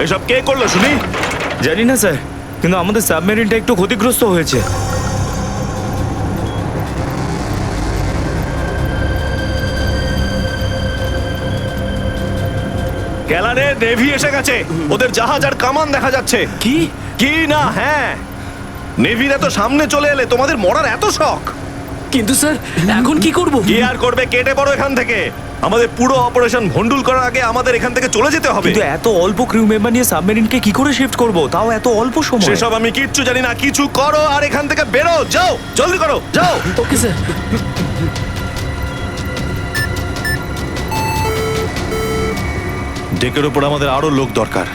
এসব কে করলো শুনি? জানি না স্যার, কিন্তু আমাদের সাবমেরিনটা একটু ক্ষতিগ্রস্ত হয়েছে। ক্যালারে নেভি এসে গেছে, ওদের জাহাজ আর কামান দেখা যাচ্ছে। কি? কি না? হ্যাঁ, নেভিরা তো সামনে চলে এলে তোমাদের মরার এত শখ। কিন্তু স্যার এখন কি করব? কি আর করবে, কেটে পড়ো এখান থেকে। আমাদের পুরো অপারেশন ভন্ডুল করার আগে আমাদের এখান থেকে চলে যেতে হবে। কিন্তু এত অল্প ক্রিউ মেম্বার নিয়ে সাবমেরিনকে কি করে শিফট করব, তাও এত অল্প সময়? সেসব আমি কিচ্ছু জানি না, কিছু করো আর এখান থেকে বেরো, যাও, জলদি করো, যাও। Okay sir. ডেকের উপর আমাদের আরো লোক দরকার।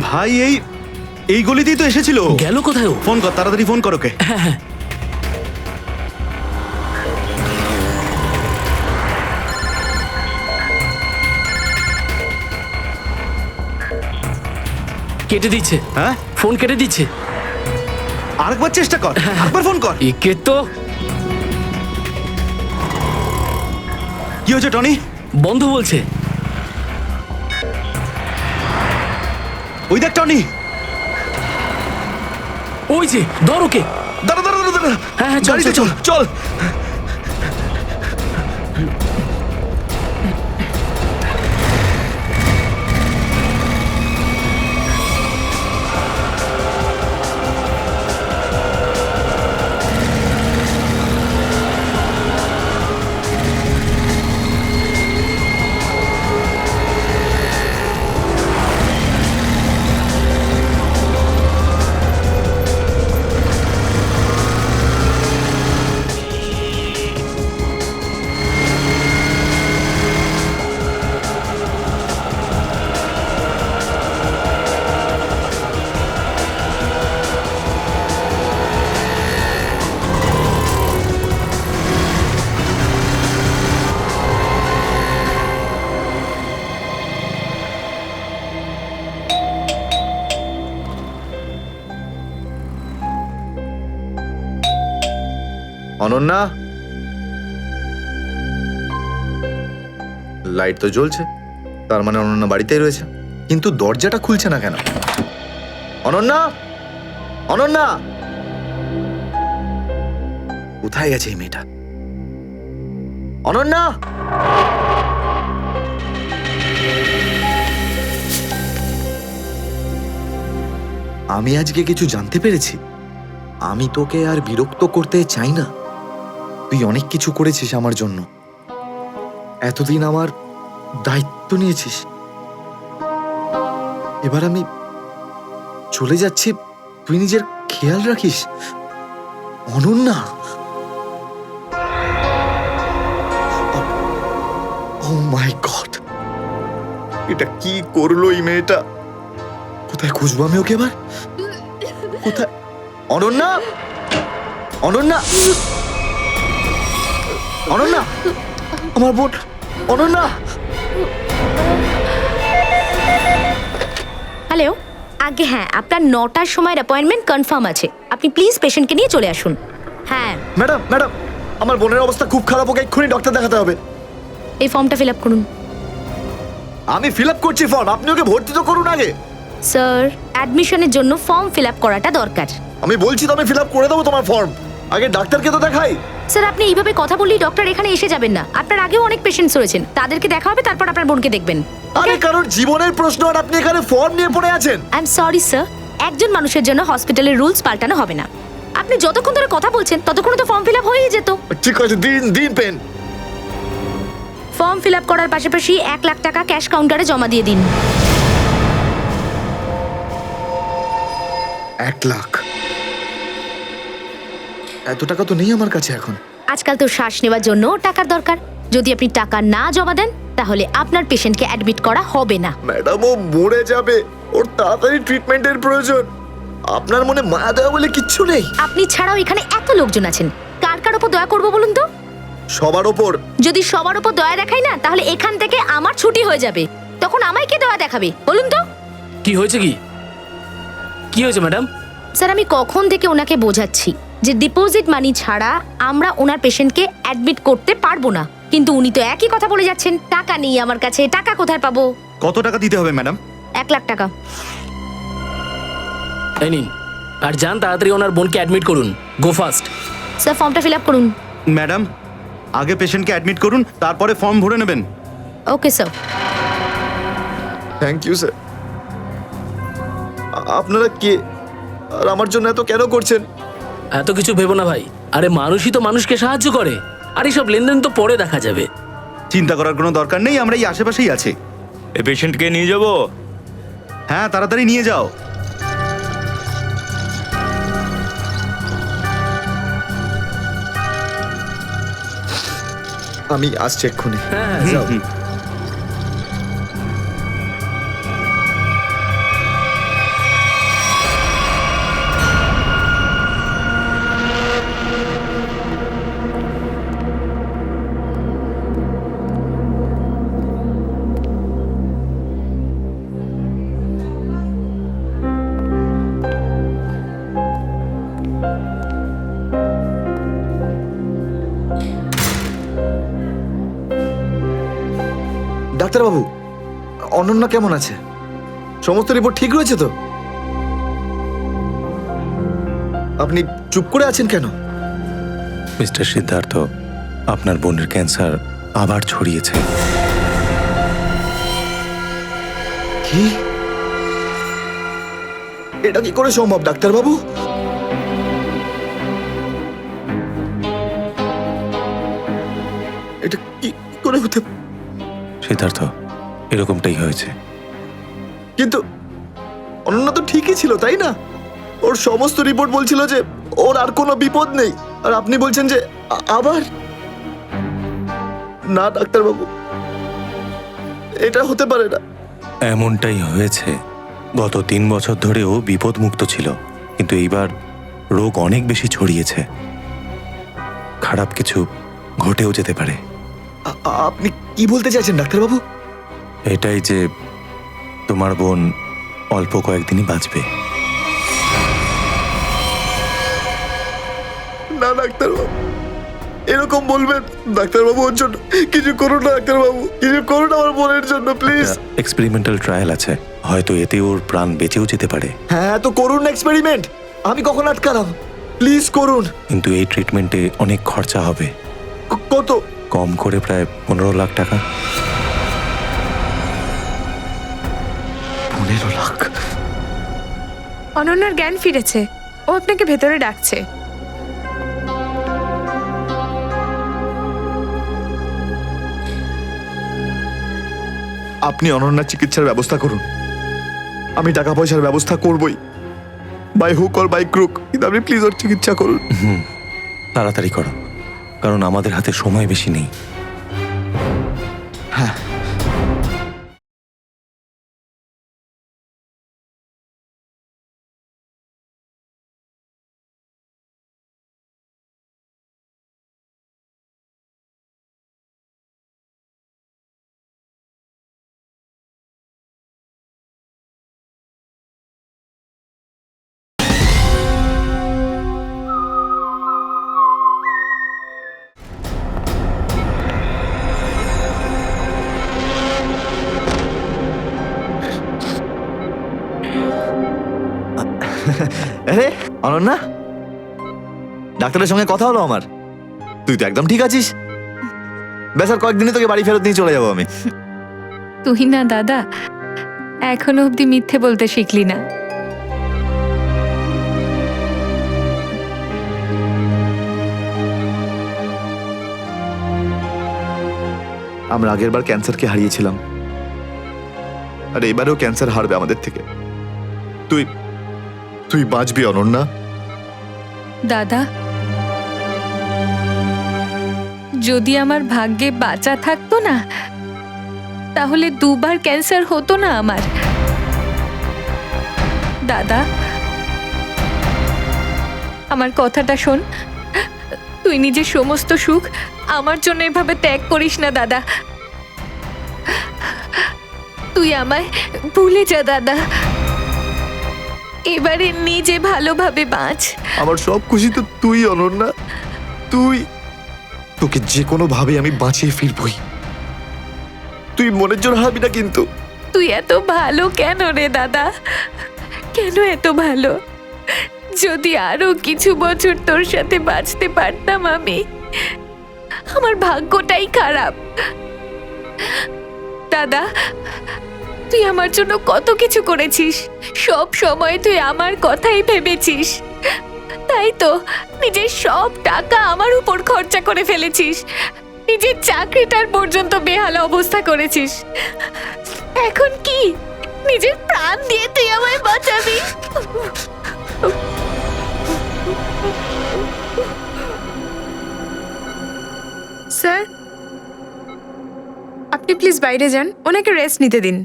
ভাই এই গলিতেই তো এসেছিল। গেল কোথায় ও? ফোন কর, তাড়াতাড়ি ফোন কর ওকে। হ্যাঁ, কেটে দিচ্ছে। হ্যাঁ, ফোন কেটে দিচ্ছে। আরেকবার চেষ্টা কর, আরেকবার ফোন কর। একে তো কি হয়েছে টনি? বন্ধ বলছে। ওই দেখ টনি। ওই যে ধর ওকে। দাঁড়া দাঁড়া দাঁড়া দাঁড়া। হ্যাঁ, চল, গাড়িতে চল, চল চল। অনন্যা, লাইট তো জ্বলছে, তার মানে অনন্যা বাড়িতেই রয়েছে, কিন্তু দরজাটা খুলছে না কেন? অনন্যা, অনন্যা, কোথায় গেছে এই মেয়েটা? অনন্যা, আমি আজকে কিছু জানতে পেরেছি। আমি তোকে আর বিরক্ত করতে চাই না। তুই অনেক কিছু করেছিস আমার জন্য, এতদিন আমার দায়িত্ব নিয়েছিস। এবার আমি চলে যাচ্ছি, তুই নিজের খেয়াল রাখিস। অনন্যা, ও মাই গড, এটা কি করলো এই মেয়েটা? কোথায় খুঁজবো আমি ওকে এবার? কোথায়? অনন্যা, অনন্যা, অনন্যা, আমার বোন অনন্যা। হ্যালো, আগে হ্যাঁ, আপনার 9টার সময় অ্যাপয়েন্টমেন্ট কনফার্ম আছে। আপনি প্লিজ পেশেন্টকে নিয়ে চলে আসুন। হ্যাঁ ম্যাডাম ম্যাডাম, আমার বোনের অবস্থা খুব খারাপ, ওকে এক্ষুনি ডক্টর দেখাতে হবে। এই ফর্মটা ফিল আপ করুন। আমি ফিল আপ করছি ফর্ম, আপনি ওকে ভর্তি তো করুন আগে। স্যার, অ্যাডমিশনের জন্য ফর্ম ফিল আপ করাটা দরকার। আমি বলছি তো আমি ফিল আপ করে দেবো তোমার ফর্ম, আগে ডাক্তারকে তো দেখাই। স্যার, আপনি এইভাবে কথা বললেই ডক্টর এখানে এসে যাবেন না। আপনার আগেও অনেক পেশেন্টস রয়েছেন, তাদেরকে দেখা হবে, তারপর আপনার বোনকে দেখবেন। আরে কারণ জীবনের প্রশ্ন আর আপনি এখানে ফর্ম নিয়ে পড়ে আছেন। আই এম সরি স্যার, একজন মানুষের জন্য হসপিটালের রুলস পাল্টানো হবে না। আপনি যতক্ষণ ধরে কথা বলছেন ততক্ষণ তো ফর্ম ফিল আপ হয়েই যেত। ঠিক আছে, দিন দিন পেন। ফর্ম ফিল আপ করার পাশাপাশি 1 লাখ টাকা ক্যাশ কাউন্টারে জমা দিয়ে দিন। 1 লাখ? এত টাকা তো নেই আমার কাছে এখন। আজকাল তো শ্বাস নেওয়ার জন্য টাকার দরকার। যদি আপনি টাকা না জমা দেন তাহলে আপনার পেশেন্টকে অ্যাডমিট করা হবে না। ম্যাডাম, ও মরে যাবে, ওর তাড়াতাড়ি ট্রিটমেন্টের প্রয়োজন। আপনার মনে মায়া দয়া বলে কিচ্ছু নেই? আপনি ছাড়াও এখানে এত লোকজন আছেন, কার কার উপর দয়া করবো বলুন তো? সবার ওপর। যদি সবার উপর দয়া দেখাই না, তাহলে এখান থেকে আমার ছুটি হয়ে যাবে। তখন আমায় কে দেওয়া দেখাবে বলুন তো? কি হয়েছে কি? কি হয়েছে ম্যাডাম? স্যার, আমি কখন থেকে ওনাকে বোঝাচ্ছি যে ডিপোজিট মানি ছাড়া আমরা ওনার পেশেন্টকে অ্যাডমিট করতে পারবো না, কিন্তু উনি তো একই কথা বলে যাচ্ছেন, টাকা নেই আমার কাছে, টাকা কোথায় পাবো? কত টাকা দিতে হবে ম্যাডাম? 1 লাখ টাকা। এই নিন, আর যান তাড়াতাড়ি ওনার বোনকে অ্যাডমিট করুন। Go fast. স্যার, ফর্মটা ফিল আপ করুন। ম্যাডাম, আগে পেশেন্টকে অ্যাডমিট করুন, তারপরে ফর্ম ভরে নেবেন। Okay sir. Thank you sir. আপনারা কে আর আমার জন্য এত কেন করছেন? এত কিছু ভেবো না ভাই, আরে মানুষই তো মানুষকে সাহায্য করে, আর এইসব লেনদেন তো পরে দেখা যাবে। চিন্তা করার কোনো দরকার নেই, আমরা এই আশেপাশেই আছি। এই পেশেন্টকে নিয়ে যাবো? হ্যাঁ, তাড়াতাড়ি নিয়ে যাও। আমি আসছি এক্ষুনি। হ্যাঁ, যাও। ডাক্তারবাবু, অনন্যা কেমন আছে? সমস্ত রিপোর্ট ঠিক রয়েছে তো? আপনি চুপ করে আছেন কেন? মিস্টার সিদ্ধার্থ, আপনার বোনের ক্যান্সার আবার ছড়িয়েছে। কি? এটা কি করে সম্ভব ডাক্তারবাবু? এটা কি করে হতে? সিদ্ধার্থ, এরকমটাই হয়েছে। কিন্তু অনন্যা তো ঠিকই ছিল, তাই না? ওর সমস্ত রিপোর্ট বলছিল যে ওর আর কোনো বিপদ নেই, আর আপনি বলছেন যে আবার? না ডাক্তারবাবু, এটা হতে পারে না। এমনটাই হয়েছে। গত 3 বছর ধরেও বিপদমুক্ত ছিল, কিন্তু এইবার রোগ অনেক বেশি ছড়িয়েছে। খারাপ কিছু ঘটেও যেতে পারে। আপনি কি বলতে চাইছেন ডাক্তারবাবু? এটাই যে তোমার বোন অল্প কয়েকদিনই বাঁচবে। না ডাক্তারবাবু, এরকম বলবেন? ডাক্তারবাবু, ওর জন্য কিছু করুন না ডাক্তারবাবু, কিছু করুন আমার বোনের জন্য প্লিজ। এক্সপেরিমেন্টাল ট্রায়াল আছে, হয়তো এতে ওর প্রাণ বেঁচেও যেতে পারে। হ্যাঁ, তো করুন না এক্সপেরিমেন্ট, আমি কখন আটকালাম? প্লিজ করুন। কিন্তু এই ট্রিটমেন্টে অনেক খরচা হবে। কত? কম করে প্রায় 15 লাখ টাকা। 15 লাখ? অনন্যার জ্ঞান ফিরেছে, ও আপনাকে ভেতরে ডাকছে। আপনি অনন্যার চিকিৎসার ব্যবস্থা করুন, আমি টাকা পয়সার ব্যবস্থা করবই, by hook or by crook, কিন্তু আপনি প্লিজ ওর চিকিৎসা করুন। তাড়াতাড়ি করো, কারণ আমাদের হাতে সময় বেশি নেই। হ্যাঁ। আরে অনন্যা, ডাক্তারের সঙ্গে কথা হলো আমার, তুই তো একদম ঠিক আছিস। ব্যাস আর কয়েকদিনে তোকে বাড়ি ফেরত নিয়ে চলে যাবো আমি। তুই না দাদা, এখনো অব্দি মিথ্যে বলতে শিখলি না। আমরা আগের বার ক্যান্সারকে হারিয়েছিলাম, আর এবারেও ক্যান্সার হারবে আমাদের থেকে। তুই তুই বাঁচবি অনন্যা। দাদা, যদি আমার ভাগ্যে বাঁচা থাকতো না, তাহলে 2 বার ক্যান্সার হতো না আমার। দাদা, আমার কথাটা শোন, তুই নিজের সমস্ত সুখ আমার জন্য এভাবে ত্যাগ করিস না দাদা। তুই তুই আমায় ভুলে যা দাদা। এবারে নিজে ভালোভাবে বাঁচ। আমার সব খুশি তো তুই, অনন্যা। তুই, তোকে যে কোনো ভাবে আমি বাঁচিয়ে ফিরবই। তুই মনের জোর হারাবি না কিন্তু। তুই এত ভালো কেন রে দাদা? কেন এত ভালো? যদি আরো কিছু বছর তোর সাথে বাঁচতে পারতাম আমি। আমার ভাগ্যটাই খারাপ। দাদা, তুই আমার জন্য কত কিছু করেছিস। সব সময় তুই আমার কথাই ভেবেছিস। তাই তো নিজের সব টাকা আমার উপর খরচা করে ফেলেছিস। নিজের চাকরিটার পর্যন্ত বেহাল অবস্থা করেছিস। এখন কি নিজের প্রাণ দিয়ে তুই আমায় বাঁচাবি? স্যার, আপনি প্লিজ বাইরে যান, ওনাকে রেস্ট নিতে দিন।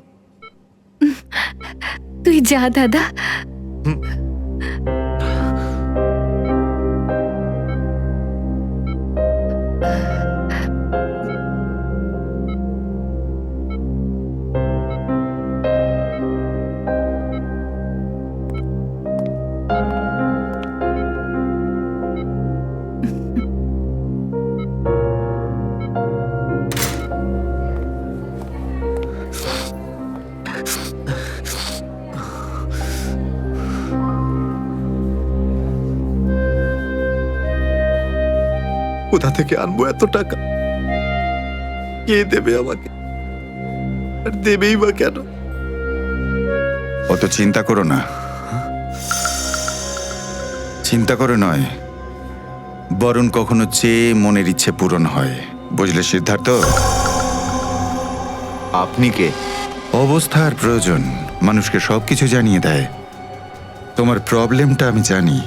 তুই যা দাদা। কোথা থেকে আনবো এত টাকা? কে দেবে আমাকে? আর দেবেই বা কেন? অত চিন্তা করো না। চিন্তা করে নয়, বরং কখনো চেয়ে মনের ইচ্ছে পূরণ হয়। বুঝলে সিদ্ধার্থ? আপনি কে? অবস্থার প্রয়োজন মানুষকে সবকিছু জানিয়ে দেয়। তোমার প্রবলেমটা আমি জানি,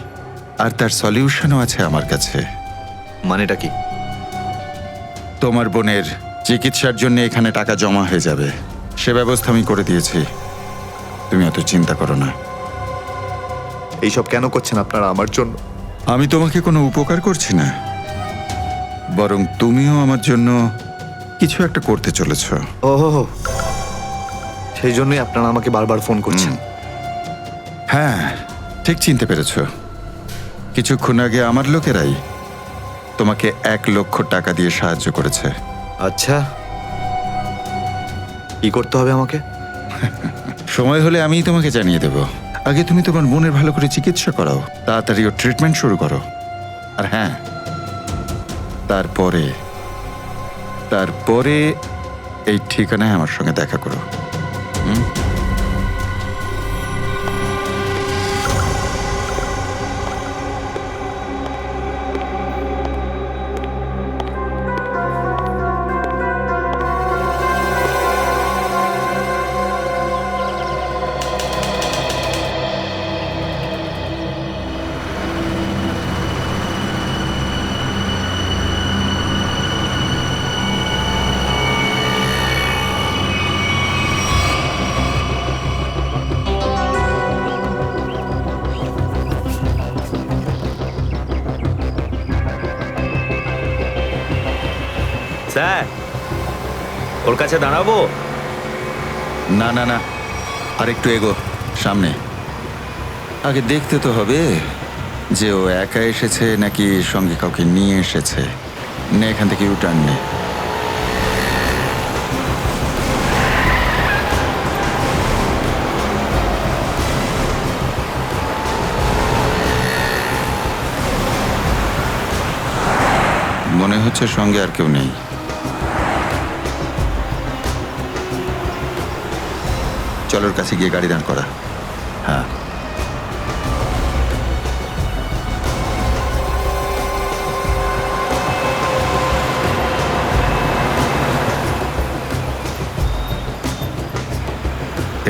আর তার সলিউশনও আছে আমার কাছে। মানেটা কি? তোমার বোনের চিকিৎসার জন্য এখানে টাকা জমা হয়ে যাবে, সে ব্যবস্থা আমি করে দিয়েছি। তুমি অত চিন্তা করো না। এইসব কেন করছেন আপনারা আমার জন্য? আমি তোমাকে কোনো উপকার করছি না, বরং তুমিও আমার জন্য কিছু একটা করতে চলেছ। ওহো, সেই জন্যই আপনারা আমাকে বারবার ফোন করছেন। হ্যাঁ, ঠিক চিনতে পেরেছ। কিছুক্ষণ আগে আমার লোকেরাই তোমাকে 1 লক্ষ টাকা দিয়ে সাহায্য করেছে। আচ্ছা, কি করতে হবে আমাকে? সময় হলে আমিই তোমাকে জানিয়ে দেব। আগে তুমি তোমার বোনের ভালো করে চিকিৎসা করাও, তাড়াতাড়ি ওর ট্রিটমেন্ট শুরু করো। আর হ্যাঁ, তারপরে এই ঠিকানায় আমার সঙ্গে দেখা করো। স্যার, ওর কাছে দাঁড়াবো? না না না, আর একটু এগো সামনে। আগে দেখতে তো হবে যে ও একা এসেছে নাকি সঙ্গে কাউকে নিয়ে এসেছে। নে, এখান থেকে ইউটার্ন নে। মনে হচ্ছে সঙ্গে আর কেউ নেই। চলো ওর কাছে গিয়ে গাড়ি দাঁড় করা। হ্যাঁ,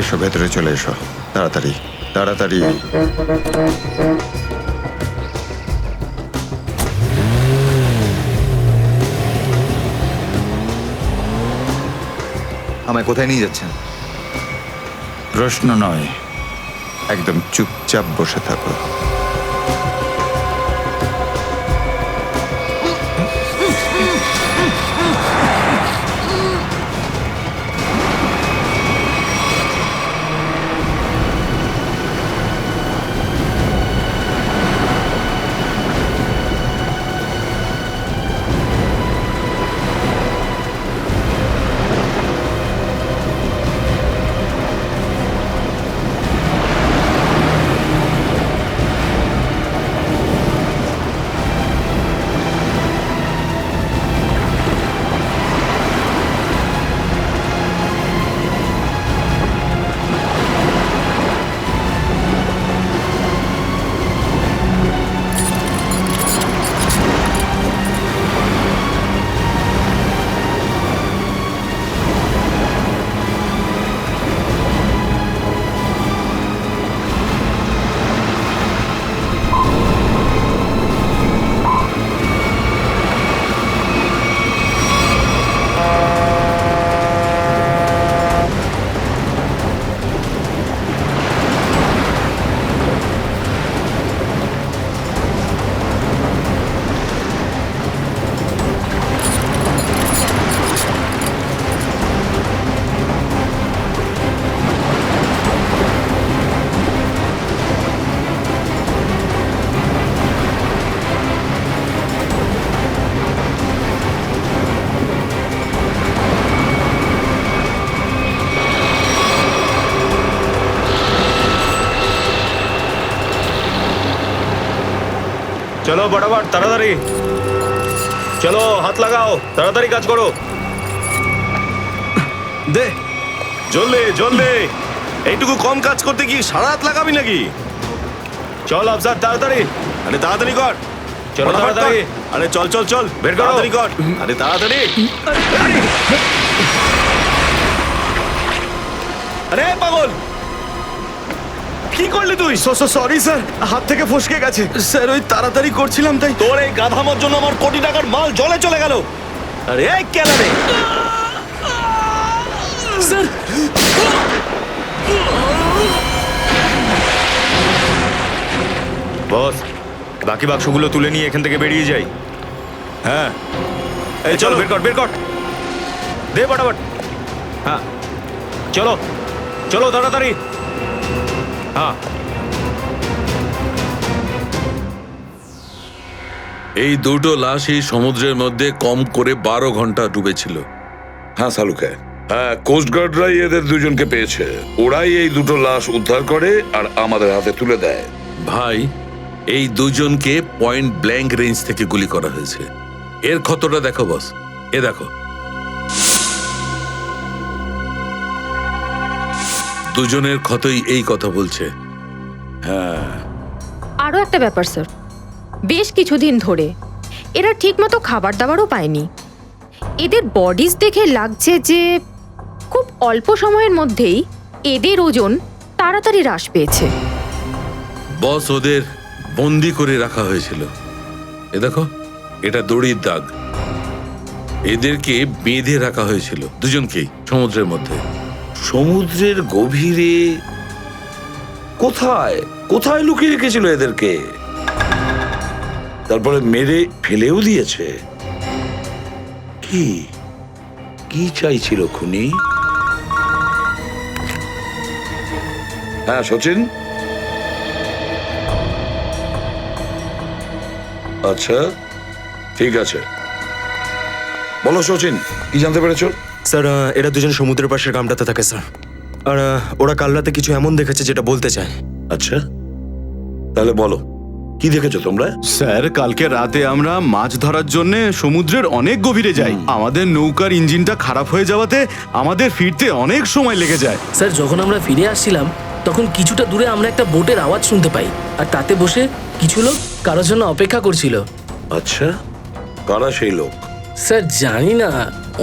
এসো, ভেতরে চলে এসো, তাড়াতাড়ি তাড়াতাড়ি। আমায় কোথায় নিয়ে যাচ্ছেন? প্রশ্ন নয়, একদম চুপচাপ বসে থাকো। চলো বরাবর তাড়াতাড়ি চলো, হাত লাগাও, তাড়াতাড়ি কাজ করো। দে জলদি জলদি, এইটুকু কম কাজ করতে কি সারা রাত লাগাবি নাকি? চল আফসার তাড়াতাড়ি, আরে তাড়াতাড়ি কর, চলো ফটাফট কর। তাড়াতাড়ি। আরে চল চল চল, বের করো। তাড়াতাড়ি কর, আরে তাড়াতাড়ি। আরে পাগল, কি করলি তুই? সরি স্যার, হাত থেকে ফসকে গেছে স্যার, ওই তাড়াতাড়ি করছিলাম তাই। তোর এই গাধামোর জন্য আমার কোটি টাকার মাল জলে চলে গেল। আরে এই কেলা রে, স্যার বস, বাকি বাক্সগুলো তুলে নিয়ে এখান থেকে বেরিয়ে যাই। হ্যাঁ এই চলো, বের কর বের কর, দে ফটাফট। হ্যাঁ চলো চলো তাড়াতাড়ি। হ্যাঁ এই দুটো লাশই সমুদ্রের মধ্যে কম করে 12 ঘন্টা ডুবেছিল। হ্যাঁ সালুকে, হ্যাঁ কোস্টগার্ডরাই এদের দুজনকে পেয়েছে। ওরাই এই দুটো লাশ উদ্ধার করে আর আমাদের হাতে তুলে দেয়। ভাই, এই দুজনকে পয়েন্ট ব্ল্যাঙ্ক রেঞ্জ থেকে গুলি করা হয়েছে। এর ক্ষতটা দেখো বস, এ দেখো। দুজনের ক্ষতই এই কথা বলছে। আরও একটা ব্যাপার স্যার, বেশ কিছুদিন ধরে এরা ঠিকমতো খাবার দাবারও পায়নি। এদের বডিজ দেখে লাগছে যে খুব অল্প সময়ের মধ্যেই এদের ওজন তাড়াতাড়ি হ্রাস পেয়েছে। বস, ওদের বন্দি করে রাখা হয়েছিল। এ দেখো, এটা দড়ির দাগ। এদেরকে বেঁধে রাখা হয়েছিল দুজনকেই সমুদ্রের মধ্যে। সমুদ্রের গভীরে কোথায় কোথায় লুকিয়ে রেখেছিল এদেরকে? তারপরে মেরে ফেলেও দিয়েছে। কি কি চাইছিল খুনি? হ্যাঁ সচিন, আচ্ছা ঠিক আছে, বলো সচিন, কি জানতে পেরেছো? স্যার, এরা দুজন সমুদ্রের পাশের গ্রামটাতে থাকে স্যার, আর ওরা কাল রাতে কিছু এমন দেখেছে যেটা বলতে চায়। আচ্ছা তাহলে বলো, কি দেখেছো তোমরা? স্যার, কালকে রাতে আমরা মাছ ধরার জন্য সমুদ্রের অনেক গভীরে যাই। আমাদের নৌকার ইঞ্জিনটা খারাপ হয়ে যাওয়াতে আমাদের ফিরতে অনেক সময় লেগে যায়। স্যার, যখন আমরা ফিরে আসছিলাম তখন কিছুটা দূরে আমরা একটা বোটের আওয়াজ শুনতে পাই, আর তাতে বসে কিছু লোক কারোর জন্য অপেক্ষা করছিল। আচ্ছা, কারা সেই লোক? স্যার জানি না,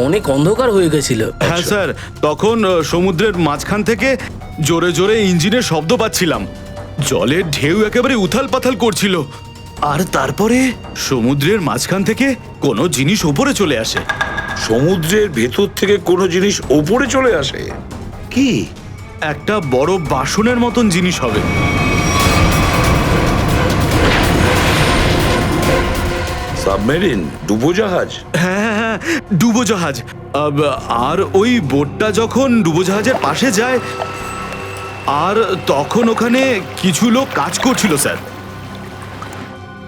অনেক অন্ধকার হয়ে গেছিল। হ্যাঁ স্যার, তখন সমুদ্রের মাঝখান থেকে জোরে জোরে ইঞ্জিনের শব্দ পাচ্ছিলাম। জলের ঢেউ একেবারে উথাল পাথাল করছিল, আর তারপরে সমুদ্রের মাঝখান থেকে কোনো জিনিস উপরে চলে আসে। সমুদ্রের ভেতর থেকে কোনো জিনিস ওপরে চলে আসে? কি? একটা বড় বাসনের মতন জিনিস হবে। সাবমেরিন, ডুবোজাহাজ? হ্যাঁ হ্যাঁ, ডুবোজাহাজ। আর ওই বোটটা যখন ডুবোজাহাজের পাশে যায়, আর তখন ওখানে কিছু লোক কাজ করছিল স্যার।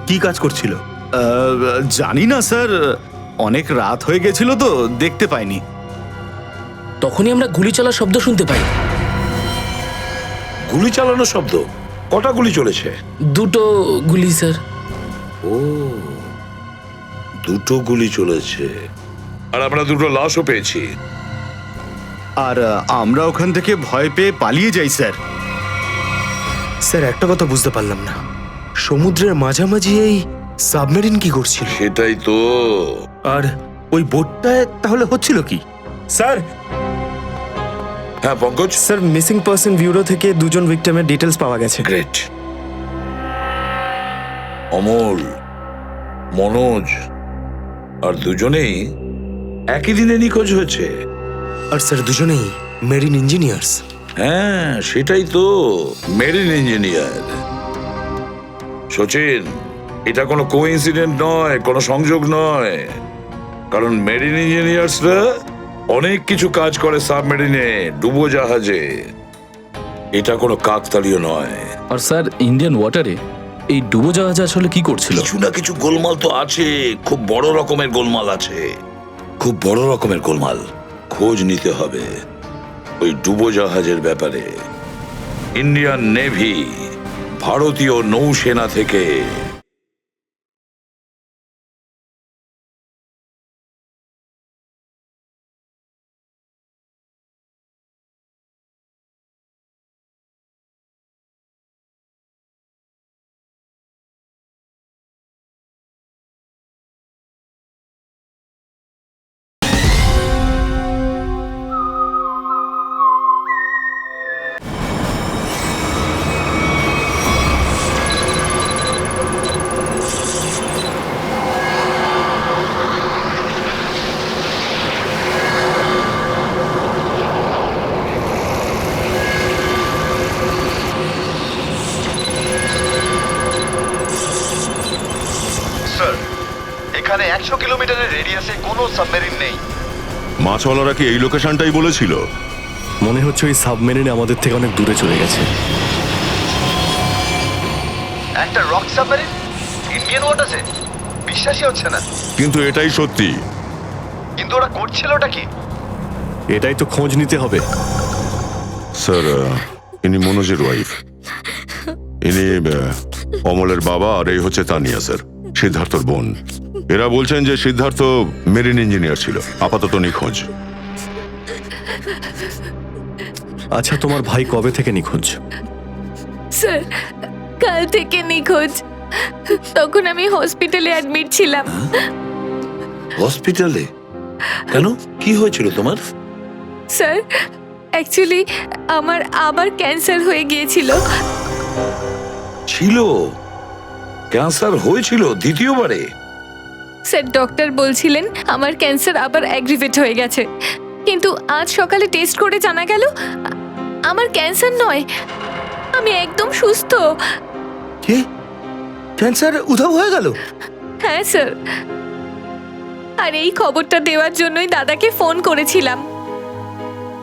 কি কাজ করছিল? জানি না স্যার, অনেক রাত হয়ে গেছিল তো দেখতে পাইনি। তখনই আমরা গুলি চলার শব্দ শুনতে পাই। গুলি চালানোর শব্দ? কটা গুলি চলেছে? দুটো গুলি স্যার। ও, দুটো গুলি চলেছে। আর আমরা দুটো লাশও পেয়েছি। আর আমরা ওখান থেকে ভয় পেয়ে পালিয়ে যাই স্যার। স্যার, একটা কথা বুঝতে পারলাম না, সমুদ্রের মাঝামাঝি এই সাবমেরিন কি করছিল? সেটাই তো। আর ওই বোটটায় তাহলে হচ্ছিল কি? স্যার, হ্যাঁ Pankaj? Sir, missing person bureau থেকে দুজন ভিক্টিমের ডিটেলস পাওয়া গেছে। গ্রেট। অমল, মনোজ আর দুজনেই একই দিনে নিখোঁজ হয়েছে। আর স্যার, দুজনেই মেরিন ইঞ্জিনিয়ার্স। হ্যাঁ সেটাই তো, মেরিন ইঞ্জিনিয়ার। সচিন, এটা কোনো কোইন্সিডেন্ট নয়, কোনো সংযোগ নয়, কারণ মেরিন ইঞ্জিনিয়ার্সরা অনেক কিছু কাজ করে সাবমেরিনে, ডুবোজাহাজে। এটা কোনো কাকতালীয় নয়। আর স্যার, ইন্ডিয়ান ওয়াটারে এই ডুবোজাহাজ আসলে কি করছিল? কিছু না কিছু গোলমাল তো আছে, খুব বড় রকমের গোলমাল আছে, খুব বড় রকমের গোলমাল। খোঁজ নিতে হবে ওই ডুবোজাহাজের ব্যাপারে। ইন্ডিয়ান নেভি, ভারতীয় নৌসেনা থেকে 100 কিলোমিটারের রেডিয়াসে কোনো সাবমেরিন নেই। মাছওয়ালারা কি এই লোকেশনটাই বলেছিল? মনে হচ্ছে ওই সাবমেরিনে আমাদের থেকে অনেক দূরে চলে গেছে। একটা রক সাবমেরিন ইন্ডিয়ান ওয়াটারে? বিশ্বাসই হচ্ছে না। কিন্তু এটাই সত্যি। কিন্তু ওরা করছিলটা কি? এটাই তো খোঁজ নিতে হবে। স্যার, ইনি মনোজের ওয়াইফ। ইনি অমলের বাবা, আর এই হচ্ছে তানিয়া স্যার, সিদ্ধার্থর বোন। এরা বলছেন যে সিদ্ধার্থ মেরিন ইঞ্জিনিয়ার ছিল, আপাতত নিখোঁজ। আচ্ছা, তোমার ভাই কবে থেকে নিখোঁজ? স্যার, কাল থেকে নিখোঁজ। তখন আমি হসপিটালে অ্যাডমিট ছিলাম। হসপিটালে? কেন, কি হয়েছিল তোমার? স্যার, অ্যাকচুয়ালি আমার আবার ক্যান্সার হয়ে গিয়েছিল। ছিল? ক্যান্সার হয়েছিল দ্বিতীয়বারে? স্যার, ডক্টর বলছিলেন আমার ক্যান্সার আবার অ্যাগ্রিভেট হয়ে গেছে, কিন্তু আজ সকালে টেস্ট করে জানা গেল আমার ক্যান্সার নয়, আমি একদম সুস্থ। কি, ক্যান্সার উধাও হয়ে গেল? হ্যাঁ স্যার, আর এই খবরটা দেওয়ার জন্যই দাদাকে ফোন করেছিলাম,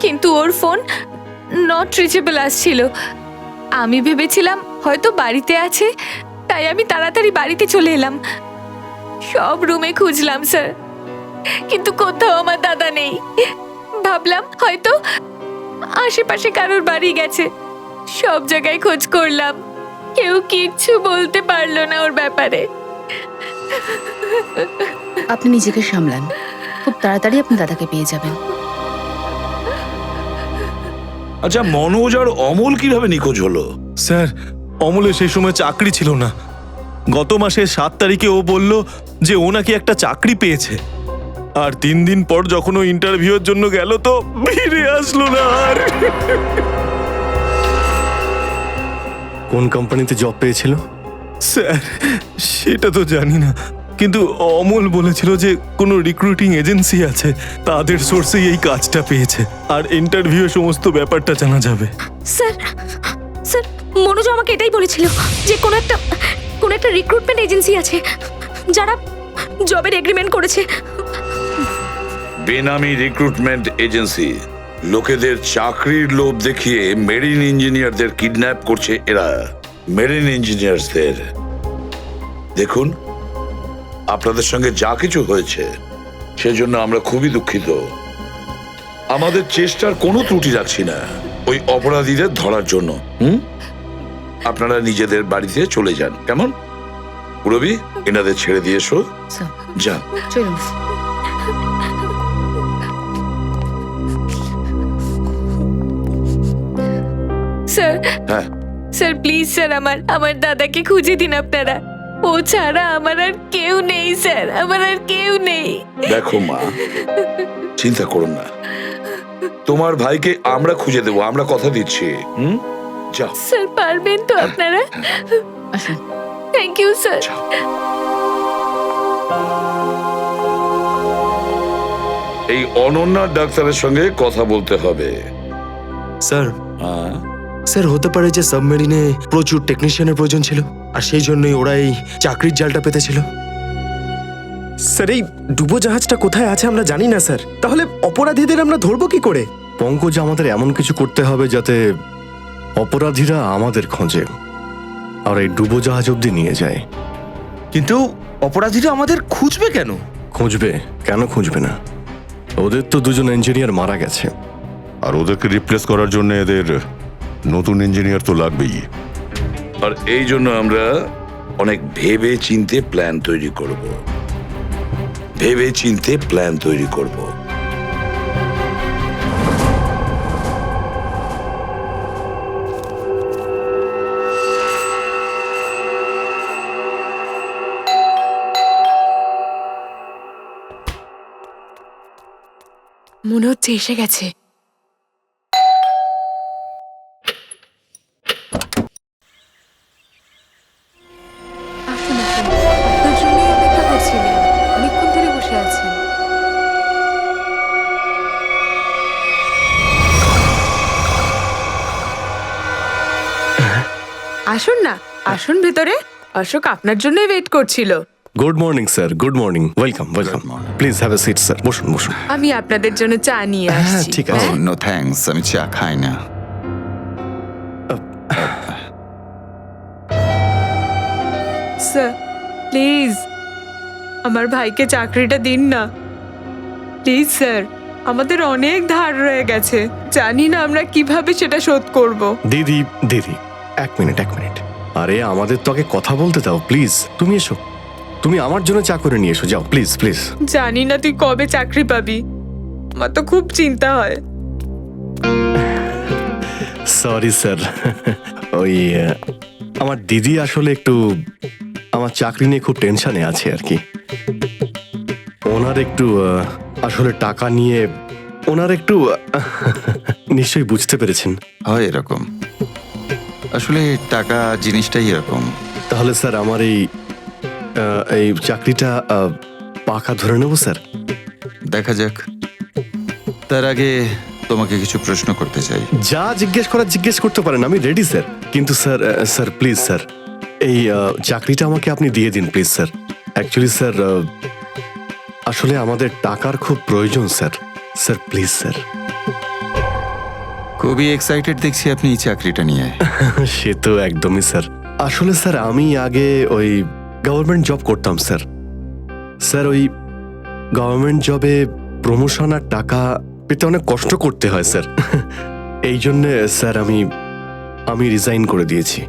কিন্তু ওর ফোন নট রিচেবল আসছিল। আমি ভেবেছিলাম হয়তো বাড়িতে আছে, তাই আমি তাড়াতাড়ি বাড়িতে চলে এলাম। সব রুমে খুঁজলাম স্যার, কিন্তু কোথাও আমার দাদা নেই। ভাবলাম হয়তো আশেপাশে কারোর বাড়ি গেছে। সব জায়গায় খোঁজ করলাম, কেউ কিচ্ছু বলতে পারলো না ওর ব্যাপারে। আপনি নিজেকে সামলান, খুব তাড়াতাড়ি আপনি দাদাকে পেয়ে যাবেন। আচ্ছা, মনোজ আর অমল কিভাবে নিখোঁজ হলো? স্যার, অমলের সেই সময় চাকরি ছিল না। গত মাসের 7 তারিখে ও বলল যে ও নাকি একটা চাকরি পেয়েছে, আর 3 দিন পর যখন ও ইন্টারভিউয়ের জন্য গেল তো ফিরে আসলো না আর। কোন কোম্পানিতে জব পেয়েছিল? স্যার, সেটা তো জানি না, কিন্তু অমল বলেছিল যে কোনো রিক্রুটিং এজেন্সি আছে, তাদের সোর্সেই এই কাজটা পেয়েছে, আর ইন্টারভিউ সমস্ত ব্যাপারটা জানা যাবে। স্যার, স্যার, মনোজ আমাকে এটাই বলেছিল যে কোনো একটা রিক্রুটমেন্ট এজেন্সি আছে যারা জবের এগ্রিমেন্ট করেছে। বেনামি রিক্রুটমেন্ট এজেন্সি, লোকেদের চাকরির লোভ দেখিয়ে মেরিন ইঞ্জিনিয়ারদের কিডন্যাপ করছে এরা। মেরিন ইঞ্জিনিয়ারদের দেখুন, আপনাদের সঙ্গে যা কিছু হয়েছে সেজন্য আমরা খুবই দুঃখিত। আমাদের চেষ্টার কোনো ত্রুটি রাখছি না ওই অপরাধীদের ধরার জন্য। আপনারা নিজেদের বাড়িতে চলে যান, কেমন? পুরবি, এনাদের ছেড়ে দিয়ে এসো। যান, চলুন। স্যার, হ্যাঁ, স্যার প্লিজ স্যার, আমার দাদাকে খুঁজে দিন আপনারা। ও ছাড়া আমার আর কেউ নেই স্যার, আমার আর কেউ নেই। দেখো মা, চিন্তা করুন না, তোমার ভাইকে আমরা খুঁজে দেবো, আমরা কথা দিচ্ছি। যাও স্যার, পারবেন তো আপনারা? আসুন। Thank you sir. এই অনন্যা ডাক্তারের সঙ্গে কথা বলতে হবে। স্যার, স্যার হতে পারে যে সাবমেরিনে প্রচুর টেকনিশিয়ানের প্রয়োজন ছিল, আর সেই জন্যই ওরা এই চাকরির জালটা পেতেছিল। স্যার, এই ডুবোজাহাজটা কোথায় আছে আমরা জানি না স্যার, তাহলে অপরাধীদের আমরা ধরবো কি করে? পঙ্কজ, আমাদের এমন কিছু করতে হবে যাতে অপরাধীরা আমাদের খোঁজে আর এই ডুবোজাহাজ অব্দি নিয়ে যায়। কিন্তু অপরাধীরা আমাদের খুঁজবে কেন? খুঁজবে কেন? খুঁজবে না? ওদের তো 2জন ইঞ্জিনিয়ার মারা গেছে, আর ওদেরকে রিপ্লেস করার জন্য এদের নতুন ইঞ্জিনিয়ার তো লাগবেই। আর এই জন্য আমরা অনেক ভেবে চিন্তে প্ল্যান তৈরি করব। ভেবে চিন্তে প্ল্যান তৈরি করব। মনে হচ্ছে এসে গেছে। আসুন, আসুন, আপনার জন্যই অপেক্ষা করছিলাম, অনেকক্ষণ ধরে বসে আছেন। আসুন না, আসুন ভেতরে। অশোক আপনার জন্যই ওয়েট করছিল। Good morning sir, good morning, welcome welcome. Please have a seat sir, বসুন বসুন। আমি আপনাদের জন্য চা নিয়ে হ্যাঁ আসছি। ঠিক আছে। নো থ্যাঙ্কস, আমি চা খাই না। স্যার প্লিজ আমার ভাইকে চাকরিটা দিন না প্লিজ স্যার। আমাদের অনেক ধার রয়ে গেছে, জানি না আমরা কিভাবে সেটা শোধ করব। দিদি দিদি, এক মিনিট এক মিনিট। আরে আমাদের তো আগে কথা বলতে দাও প্লিজ। তুমি এসো, তুমি আমার জন্য চা করে নিয়ে এসো, যাও প্লিজ প্লিজ। জানি না তুই কবে চাকরি পাবি, আমার তো খুব চিন্তা হয়। সরি স্যার, ওই আমার দিদি আসলে একটু আমার চাকরি নিয়ে খুব টেনশনে আছে আর কি। ওনার একটু আসলে টাকা নিয়ে ওনার একটু নিশ্চয়ই বুঝতে পেরেছেন। হয় এরকম, আসলে টাকা জিনিসটাই এরকম। তাহলে স্যার আমার এই চাকরিটা পাকা ধরে নেবো স্যার? দেখা যাক, তার আগে তোমাকে কিছু প্রশ্ন করতে চাই। যা জিজ্ঞেস করার জিজ্ঞেস করতে পারেন, আমি রেডি স্যার। কিন্তু স্যার স্যার প্লিজ স্যার, এই চাকরিটা আমাকে আপনি দিয়ে দিন প্লিজ স্যার। অ্যাকচুয়ালি স্যার আসলে আমাদের টাকার খুব প্রয়োজন স্যার। Sir please sir. খুবই এক্সাইটেড দেখছি আপনি এই চাকরিটা নিয়ে। সে তো একদমই স্যার। আসলে স্যার আমি আগে ওই গভর্নমেন্ট জব করতাম স্যার। স্যার ওই গভর্নমেন্ট জবে প্রমোশন আর টাকা পেতে অনেক কষ্ট করতে হয় স্যার। এই জন্যে স্যার আমি রিজাইন করে দিয়েছি।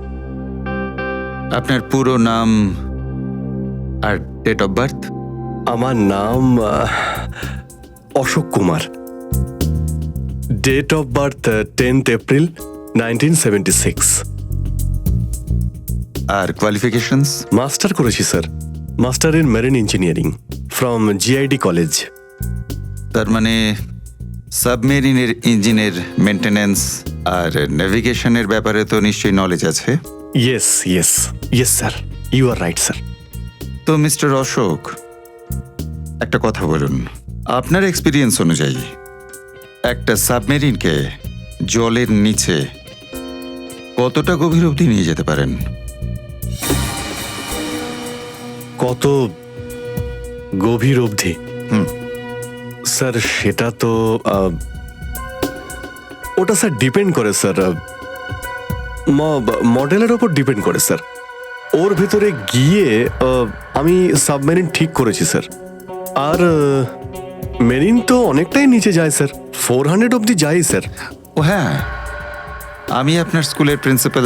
আপনার পুরো নাম আর ডেট অফ বার্থ? আমার নাম Ashok Kumar. Date of birth 10th April 1976। আর কোয়ালিফিকেশনস? মাস্টার করেছি sir, master in marine engineering from GID college. তার মানে সাবমেরিনের ইঞ্জিনের মেনটেন্যান্স আর নেভিগেশনের ব্যাপারে তো নিশ্চয়ই নলেজ আছে। Yes yes yes sir, you are right sir. তো মিস্টার অশোক, একটা কথা বলুন, আপনার এক্সপিরিয়েন্স অনুযায়ী একটা সাবমেরিনকে জলের নিচে কতটা গভীর অবধি নিয়ে যেতে পারেন? কত গভীর অবধি? স্যার সেটা তো ওটা স্যার ডিপেন্ড করে স্যার, মডেলের ওপর ডিপেন্ড করে স্যার। ওর ভেতরে গিয়ে আমি সাবমেরিন ঠিক করেছি স্যার। আর মেরিন তো অনেকটাই নিচে যায় স্যার, 400 অবধি যাই স্যার। ও হ্যাঁ, আমি আপনার স্কুলের প্রিন্সিপাল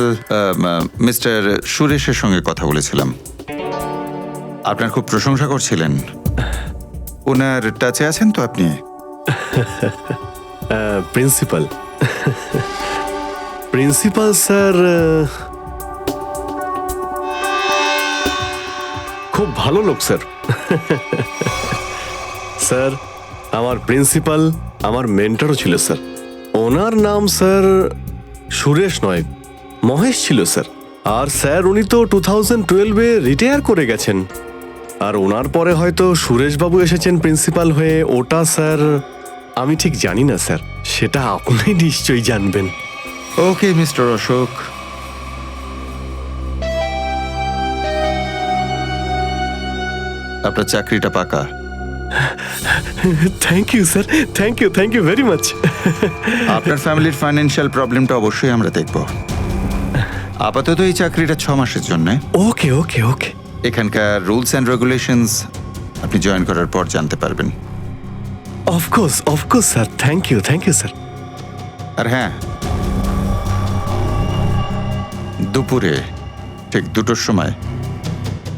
মিস্টার সুরেশের সঙ্গে কথা বলেছিলাম, আপনার খুব প্রশংসা করছিলেন। ওনার টাচে আছেন তো আপনি? প্রিন্সিপাল প্রিন্সিপাল স্যার খুব ভালো লোক স্যার। স্যার আমার প্রিন্সিপাল আমার মেন্টরও ছিল স্যার। ওনার নাম স্যার সুরেশ নয়, মহেশ ছিল স্যার। আর স্যার উনি তো 2012-এ রিটায়ার করে গেছেন। আর ওনার পরে হয়তো সুরেশবাবু এসেছেন প্রিন্সিপাল হয়ে, ওটা স্যার আমি ঠিক জানি না স্যার, সেটা আপনি নিশ্চয়ই জানবেন। ওকে মিস্টার অশোক, আপনার চাকরিটা পাকা। Thank you sir, thank you very much. আপনার ফ্যামিলির ফাইন্যান্সিয়াল প্রবলেমটা অবশ্যই আমরা দেখব। আপাতত এই চাকরিটা 6 মাসের জন্য। ওকে ওকে ওকে। এখানকার রুলস অ্যান্ড রেগুলেশনস আপনি জয়েন করার পর জানতে পারবেন। Of course sir, thank you sir. আর হ্যাঁ, দুপুরে ঠিক 2টোর সময়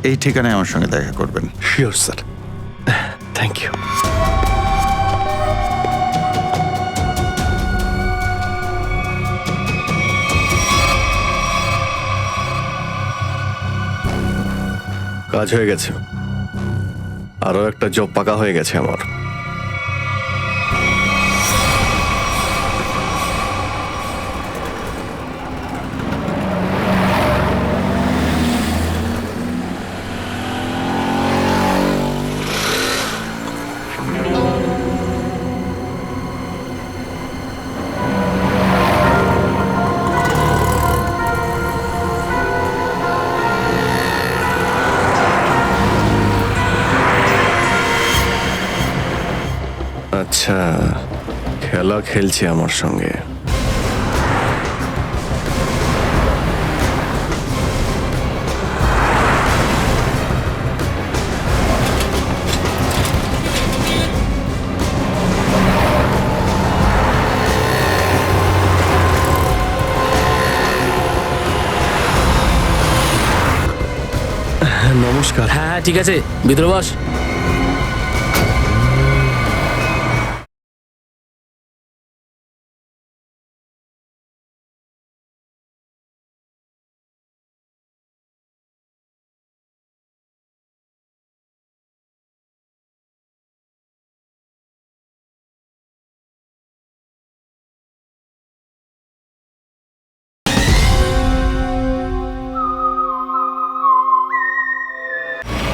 এই ঠিকানায় আমার সঙ্গে দেখা করবেন। Sure sir, thank you. কাজ হয়ে গেছে, আরো একটা জব পাকা হয়ে গেছে আমার। আচ্ছা, খেলা খেলছে আমার সঙ্গে। নমস্কার। হ্যাঁ ঠিক আছে, ভিতরে বস।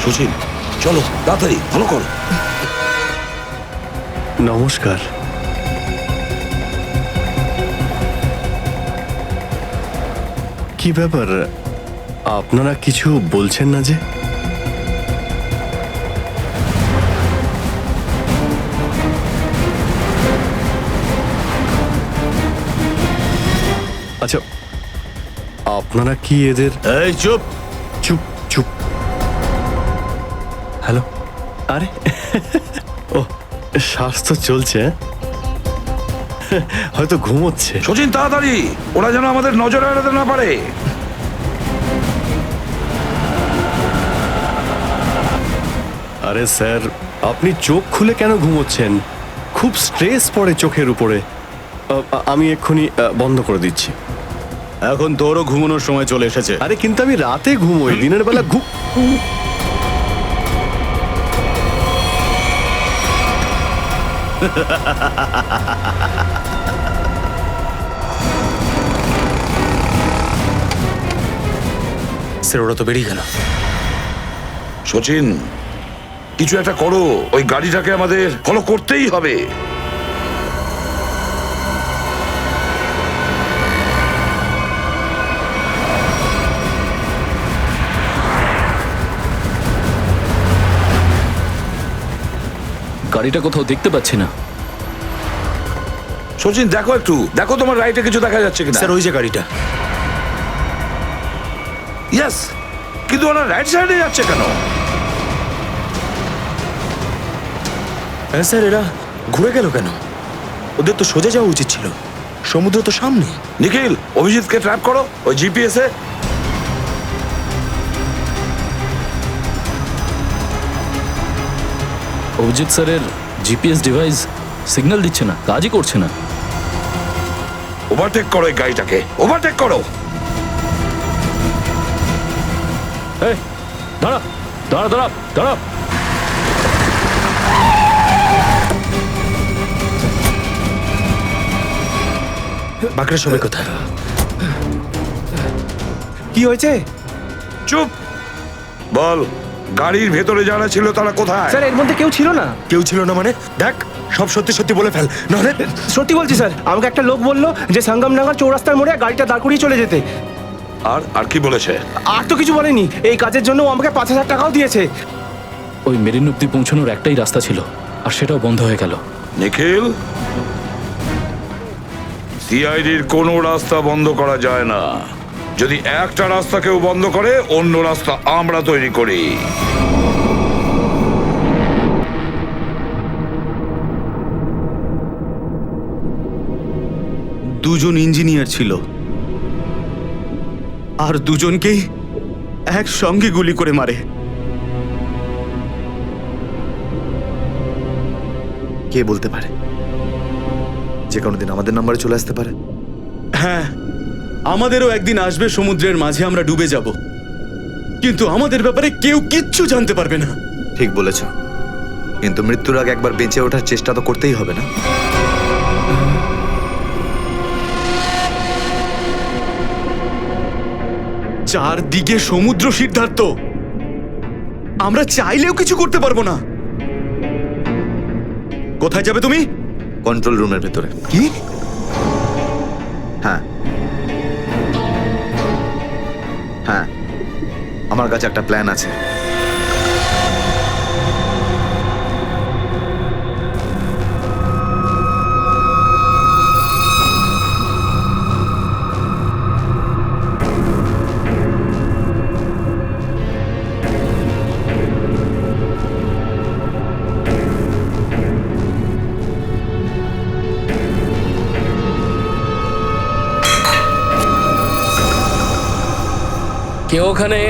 সুশীল, চলো তাড়াতাড়ি, ভালো করো। নমস্কার। কি ব্যাপার, আপনারা কিছু বলছেন না যে? আচ্ছা, আপনারা কি এদের... এই চুপ। চুপ চুপ। হ্যালো। আরে ও, স্বাস্থ্য চলছে, হয়তো ঘুমোচ্ছে। সচিন তাড়াতাড়ি, ওরা যেন আমাদের নজরে এড়াতে না পারে। আরে স্যার, আপনি চোখ খুলে কেন ঘুমোচ্ছেন? খুব স্ট্রেস পড়ে চোখের উপরে। আমি এক্ষুনি বন্ধ করে দিচ্ছি। এখন তোরও ঘুমানোর সময় চলে এসেছে। আরে কিন্তু আমি রাতে ঘুমোই, দিনের বেলা স্যার ওরা তো বেরিয়ে গেল। সচিন, কিছু একটা করো, ওই গাড়িটাকে আমাদের ফলো করতেই হবে। গাড়িটা কোথাও দেখতে পাচ্ছি না। সচিন দেখো একটু, দেখো তোমার রাইটে কিছু দেখা যাচ্ছে কিনা। স্যার ওই যে গাড়িটা। ইয়েস, কিন্তু ওরা রাইট সাইডে যাচ্ছে কেন? হ্যাঁ স্যার, এরা ঘুরে গেল কেন? ওদের তো সোজা যাওয়া উচিত ছিল, সমুদ্র তো সামনে। নিখিল, অভিজিৎকে ট্র্যাপ করো ওই জিপিএস এ। অভিজিৎ স্যারের জিপিএস ডিভাইস সিগন্যাল দিচ্ছে না, কাজই করছে না। ওভারটেক করো এই গাড়িটাকে, ওভারটেক করো। এই দাঁড়া দাঁড়া দাঁড়া দাঁড়া। বাঁকড়া সবাই কোথায়? কি হয়েছে? চুপ বল, গাড়ির ভেতরে যারা ছিল তারা কোথায়? স্যার এর মধ্যে কেউ ছিল না। কেউ ছিল না মানে? দেখ, সব সত্যি সত্যি বলে ফেল, নাহলে। সত্যি বলছি স্যার, আমাকে একটা লোক বললো যে সঙ্গমনগর চৌরাস্তার মোড়ে গাড়িটা দাঁড় করিয়ে চলে যেতে। আর আর কি বলেছে? আর তো কিছু বলেনি। এই কাজের জন্য ও আমাকে 5,000 টাকাও দিয়েছে। ওই মেরিন অব্দি পৌঁছানোর একটাই রাস্তা ছিল, আর সেটাও বন্ধ হয়ে গেল। নিখিল, সিআইডির কোনো রাস্তা বন্ধ করা যায় না। যদি একটা রাস্তা কেউ বন্ধ করে, অন্য রাস্তা আমরা তৈরি করি। দুজন ইঞ্জিনিয়ার ছিল, আর দুজনকেই একসঙ্গে গুলি করে মারে। কে বলতে পারে? যে কোনো দিন আমাদের নাম্বারে চলে আসতে পারে। হ্যাঁ, আমাদেরও একদিন আসবে, সমুদ্রের মাঝে আমরা ডুবে যাব, কিন্তু আমাদের ব্যাপারে কেউ কিচ্ছু জানতে পারবে না। ঠিক বলেছ, কিন্তু মৃত্যুর আগে একবার বেঁচে ওঠার চেষ্টা তো করতেই হবে না? চারদিকে সমুদ্র, সিদ্ধার্থ, আমরা চাইলেও কিছু করতে পারবো না। কোথায় যাবে তুমি? কন্ট্রোল রুমের ভেতরে। কি? হ্যাঁ হ্যাঁ, আমার কাছে একটা প্ল্যান আছে। কেউ ওখানে?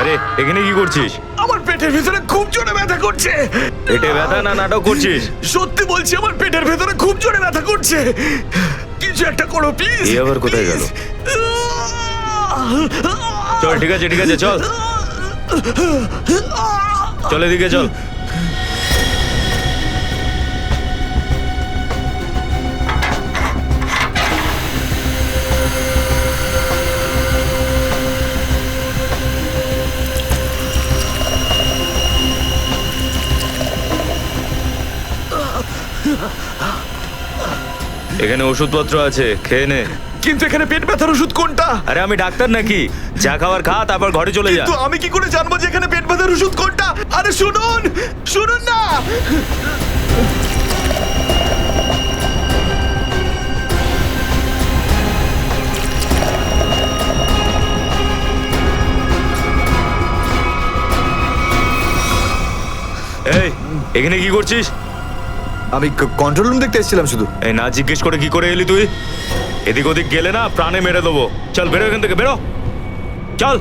আরে এখানে কি করছিস? আমার পেটের ভিতরে খুব জোরে ব্যথা করছে। পেটে ব্যথা না নাটক করছিস? সত্যি বলছি, আমার পেটের ভেতরে খুব জোরে ব্যথা করছে। কিছু একটা করো প্লিজ। এই আবার কোথায় গেল? চল ঠিক আছে চল চল এদিকে চল। এখানে ওষুধপত্র আছে, খেয়ে নে। কিন্তু এখানে পেট ব্যথার ওষুধ কোনটা? আরে আমি ডাক্তার নাকি? যা খাবার খা, তারপর ঘরে চলে যা। কিন্তু আমি কি করে জানবো যে এখানে পেট ব্যথার ওষুধ কোনটা? আরে শুনুন, শুনুন না। এই এখানে কি করছিস? আমি কন্ট্রোল রুম দেখতে এসেছিলাম শুধু। এই না জিজ্ঞেস করে কি করে এলি তুই? এদিক ওদিক গেলে না প্রাণে মেরে দেবো। চল বেরো এখান থেকে, বেরো চল।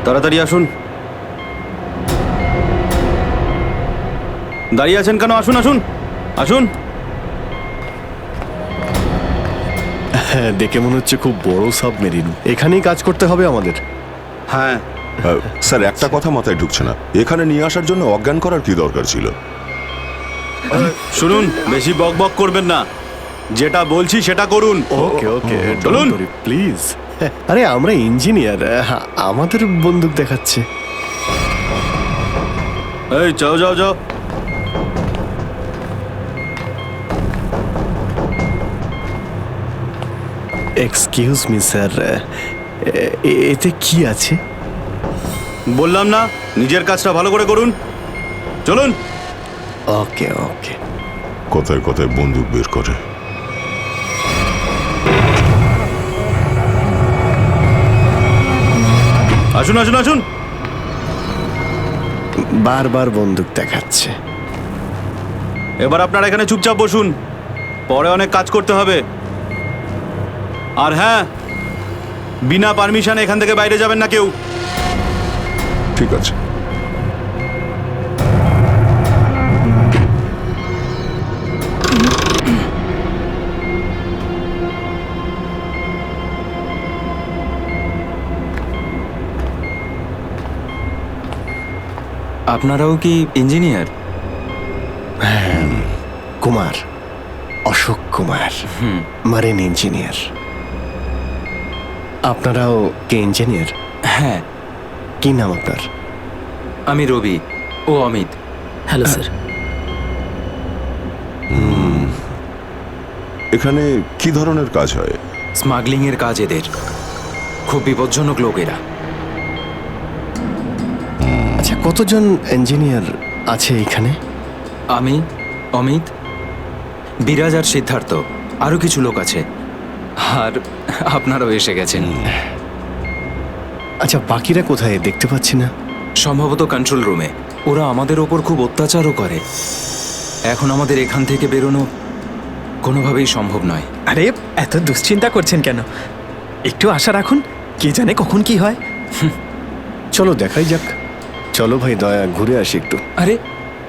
তাড়াতাড়ি আসুন। দাঁড়িয়ে আছেন কেন? আসুন আসুন আসুন। হ্যাঁ, দেখে মনে হচ্ছে খুব বড় সাবমেরিন। এখানেই কাজ করতে হবে আমাদের। হ্যাঁ স্যার, একটা কথা মাথায় ঢুকছে না, এখানে নিয়ে আসার জন্য অজ্ঞান করার কি দরকার ছিল? শুনুন, বেশি বক বক করবেন না, যেটা বলছি সেটা করুন। ওকে ওকে, চলুন প্লিজ। আরে আমরা ইঞ্জিনিয়ার, আমাদের বন্দুক দেখাচ্ছে। এই যাও যাও যাও। এক্সকিউজ মি স্যার, এতে কি আছে? বললাম না নিজের কাজটা ভালো করে করুন। চলুন। ওকে ওকে। কথায় কথায় বন্দুক বের করে। আসুন আসুন আসুন। বারবার বন্দুক দেখাচ্ছে। এবার আপনারা এখানে চুপচাপ বসুন, পরে অনেক কাজ করতে হবে। আর হ্যাঁ, বিনা পারমিশনে এখান থেকে বাইরে যাবেন না কেউ। ঠিক আছে। আপনারাও কি engineer? Kumar, Ashok Kumar, marine engineer. আপনারাও কি ইঞ্জিনিয়ার? হ্যাঁ। কি নাম আপনার? আমি রবি, ও অমিত। Hello sir. এখানে কি ধরনের কাজ হয়? স্মাগলিং এর কাজ এদের। খুব বিপজ্জনক লোক এরা। আচ্ছা, কতজন ইঞ্জিনিয়ার আছে এখানে? আমি, অমিত, বিরাজ আর সিদ্ধার্থ, আরো কিছু লোক আছে। আর আপনারাও এসে গেছেন। আচ্ছা, বাকিরা কোথায় দেখতে পাচ্ছি না? সম্ভবত কন্ট্রোল রুমে। ওরা আমাদের ওপর খুব অত্যাচারও করে। এখন আমাদের এখান থেকে বেরোনো কোনোভাবেই সম্ভব নয়। আরে এত দুশ্চিন্তা করছেন কেন? একটু আশা রাখুন, কে জানে কখন কি হয়। চলো দেখাই যাক। চলো ভাই দয়া, ঘুরে আসি একটু। আরে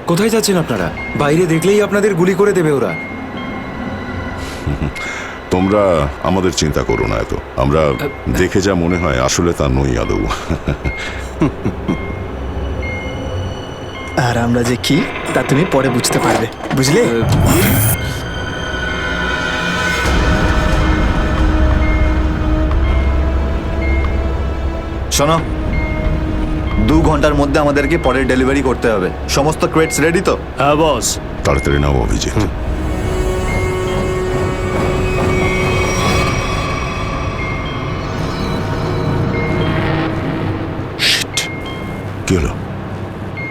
কোথায় যাচ্ছেন আপনারা? বাইরে দেখলেই আপনাদের গুলি করে দেবে ওরা। তোমরা আমাদের চিন্তা করো না এত। আমরা দেখে যা মনে হয় আসলে তা নই আদৌ। আর আমরা যে কি তা তুমি পরে বুঝতে পারবে, বুঝলে? শোনো, 2 ঘন্টার মধ্যে আমাদেরকে পরের ডেলিভারি করতে হবে। সমস্ত ক্রেটস রেডি তো? হ্যাঁ বস। তাড়াতাড়ি নাও অভিজিৎ। কি হলো?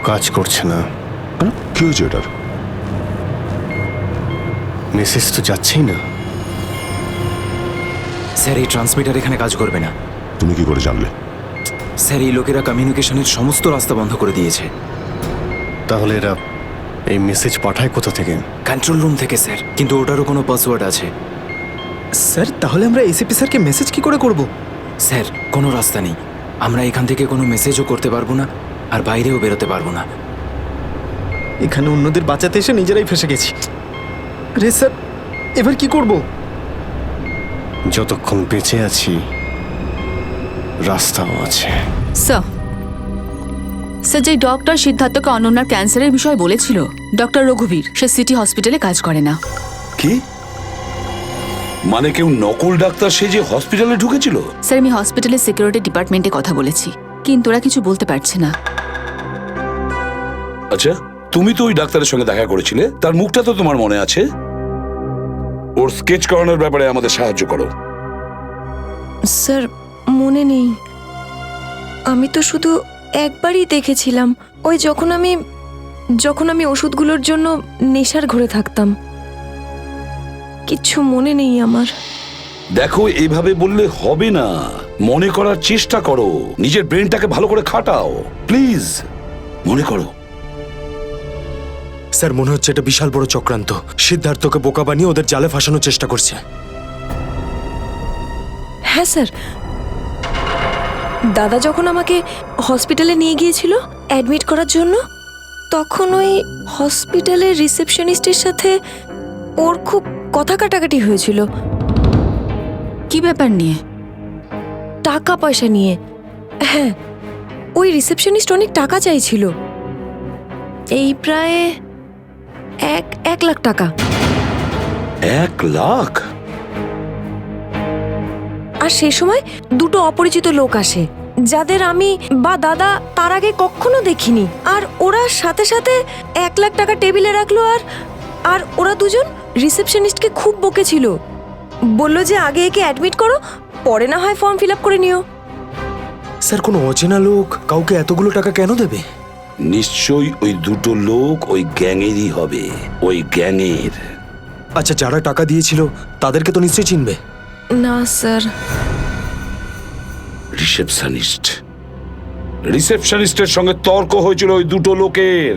কাজ করছে না। কি হয়েছে এটার? মেসেজ তো যাচ্ছেই না। স্যার, এই ট্রান্সমিটার এখানে কাজ করবে না। তুমি কি করে জানলে? স্যার, এই লোকেরা কমিউনিকেশনের সমস্ত রাস্তা বন্ধ করে দিয়েছে। তাহলে এরা এই মেসেজ পাঠায় কোথা থেকে? কন্ট্রোল রুম থেকে স্যার, কিন্তু ওটারও কোনো পাসওয়ার্ড আছে। স্যার, তাহলে আমরা এসিপি স্যারকে মেসেজ কি করে করব? স্যার, কোনো রাস্তা নেই। আমরা এখান থেকে কোনো মেসেজও করতে পারবো না, আর বাইরেও বেরোতে পারবো না। এখানে অন্যদের বাঁচাতে এসে নিজেরাই ফেসে গেছি। আরে স্যার, এবার কি করব? যতক্ষণ বেঁচে আছি রাস্তাও আছে। স্যার, যে ডক্টর সিদ্ধার্থকে অনন্যার ক্যান্সারের বিষয়ে বলেছিল, ডক্টর রঘুবীর, সে সিটি হসপিটালে কাজ করে না। কি মানে? কেউ নকল ডাক্তার সেজে হসপিটালে ঢুকেছিল? স্যার, আমি হসপিটালের সিকিউরিটি ডিপার্টমেন্টে কথা বলেছি, কিন্তু ওরা কিছু বলতে পারছে না। আচ্ছা, তুমি তো ওই ডাক্তারের সঙ্গে দেখা করেছিলে, তার মুখটা তো তোমার মনে আছে। ওর স্কেচ করানোর ব্যাপারে আমাদের সাহায্য করো। স্যার, মনে নেই। আমি তো শুধু একবারই দেখেছিলাম, ওই যখন আমি ওষুধগুলোর জন্য নেশার ঘরে থাকতাম। কিচ্ছু মনে নেই আমার। দেখো, এইভাবে বললে হবে না। মনে করার চেষ্টা করো, নিজের ব্রেনটাকে ভালো করে খাটাও প্লিজ। মনে করো। স্যার, মনে হচ্ছে এটা বিশাল বড় চক্রান্ত। সিদ্ধার্থকে বোকা বানিয়ে ওদের জালে ফাঁসানোর চেষ্টা করছে। হ্যাঁ স্যার, দাদা যখন আমাকে হসপিটালে নিয়ে গিয়েছিল অ্যাডমিট করার জন্য, তখন ওই হসপিটালের রিসেপশনিস্টের সাথে ওর খুব কথা কাটাকাটি হয়েছিল। কি ব্যাপার নিয়ে? টাকা পয়সা নিয়ে। হ্যাঁ, ওই রিসেপশনিস্ট অনেক টাকা চাইছিল, এই প্রায় 1 লাখ টাকা। 1 লাখ? আর সেই সময় 2টো অপরিচিত লোক আসে, যাদের আমি বা দাদা তার আগে কখনো দেখিনি। আর ওরা সাথে সাথে 1 লাখ টাকা টেবিলে রাখলো। আর ওরা দুজন রিসেপশনিস্টকে খুব বকেছিল, বলল যে আগে একে অ্যাডমিট করো, পরে না হয় ফর্ম ফিল আপ করে নিও। স্যার কোনো অচেনা লোক কাউকে এতগুলো টাকা কেন দেবে? নিশ্চয়ই ওই দুটো লোক ওই গ্যাংয়েরই হবে, ওই গ্যাংয়ের। আচ্ছা, যারা টাকা দিয়েছিল তাদেরকে তো নিশ্চয়ই চিনবে। না স্যার। রিসেপশনিস্টের সঙ্গে তর্ক হয়েছিল ওই দুটো লোকের।